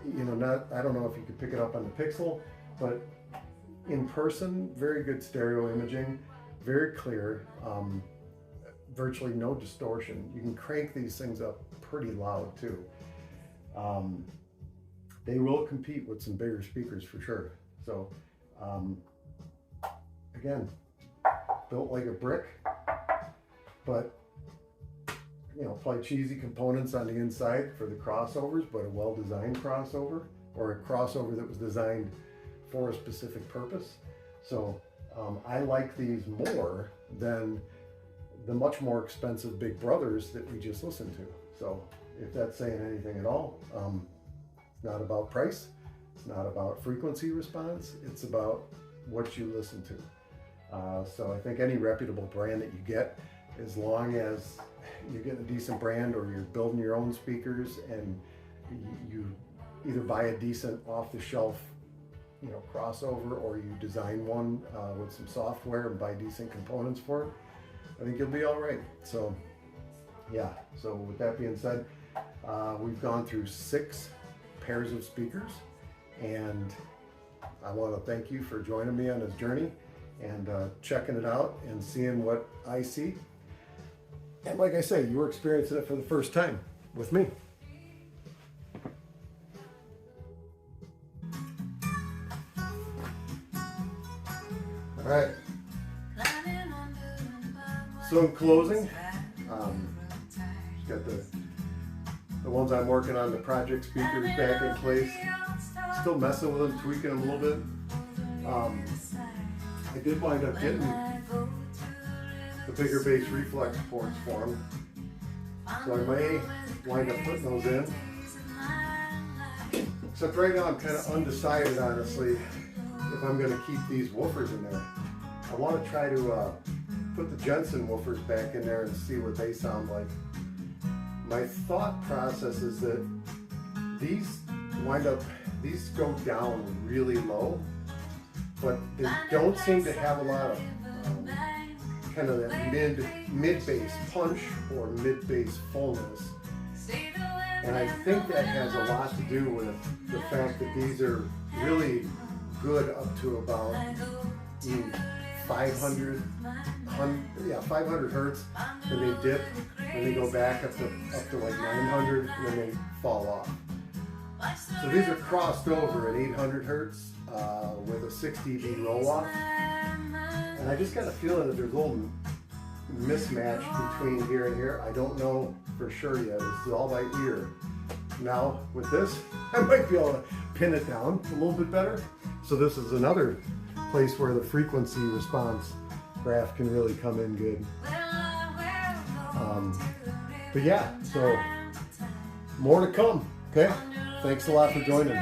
don't know if you could pick it up on the Pixel, but in person, very good stereo imaging, very clear, virtually no distortion. You can crank these things up pretty loud too. They will compete with some bigger speakers for sure. So, again, built like a brick, but probably cheesy components on the inside for the crossovers, but a well-designed crossover, or a crossover that was designed for a specific purpose. So I like these more than the much more expensive Big Brothers that we just listened to. So if that's saying anything at all, it's not about price, it's not about frequency response, it's about what you listen to. So I think any reputable brand that you get, as long as you get a decent brand or you're building your own speakers and you either buy a decent off-the-shelf crossover, or you design one with some software and buy decent components for it, I think you'll be all right. So yeah, so with that being said, we've gone through 6 pairs of speakers, and I want to thank you for joining me on this journey and checking it out and seeing what I see. And like I say, you were experiencing it for the first time with me. All right. So in closing, got the ones I'm working on, the project speakers back in place. Still messing with them, tweaking them a little bit. I did wind up getting the bigger bass reflex ports for them, so I may wind up putting those in. Except right now I'm kind of undecided, honestly, if I'm going to keep these woofers in there. I want to try to put the Jensen woofers back in there and see what they sound like. My thought process is that these go down really low, but they don't seem to have a lot of kind of that mid bass punch or mid bass fullness. And I think that has a lot to do with the fact that these are really good up to about 500 hertz, and they dip, and they go back up to like 900, and then they fall off. So these are crossed over at 800 hertz with a 6 dB roll off, and I just got a feeling that there's a little mismatch between here and here. I don't know for sure yet. This is all by ear. Now with this, I might be able to pin it down a little bit better. So this is another place where the frequency response graph can really come in good. But yeah, so more to come. Okay, thanks a lot for joining.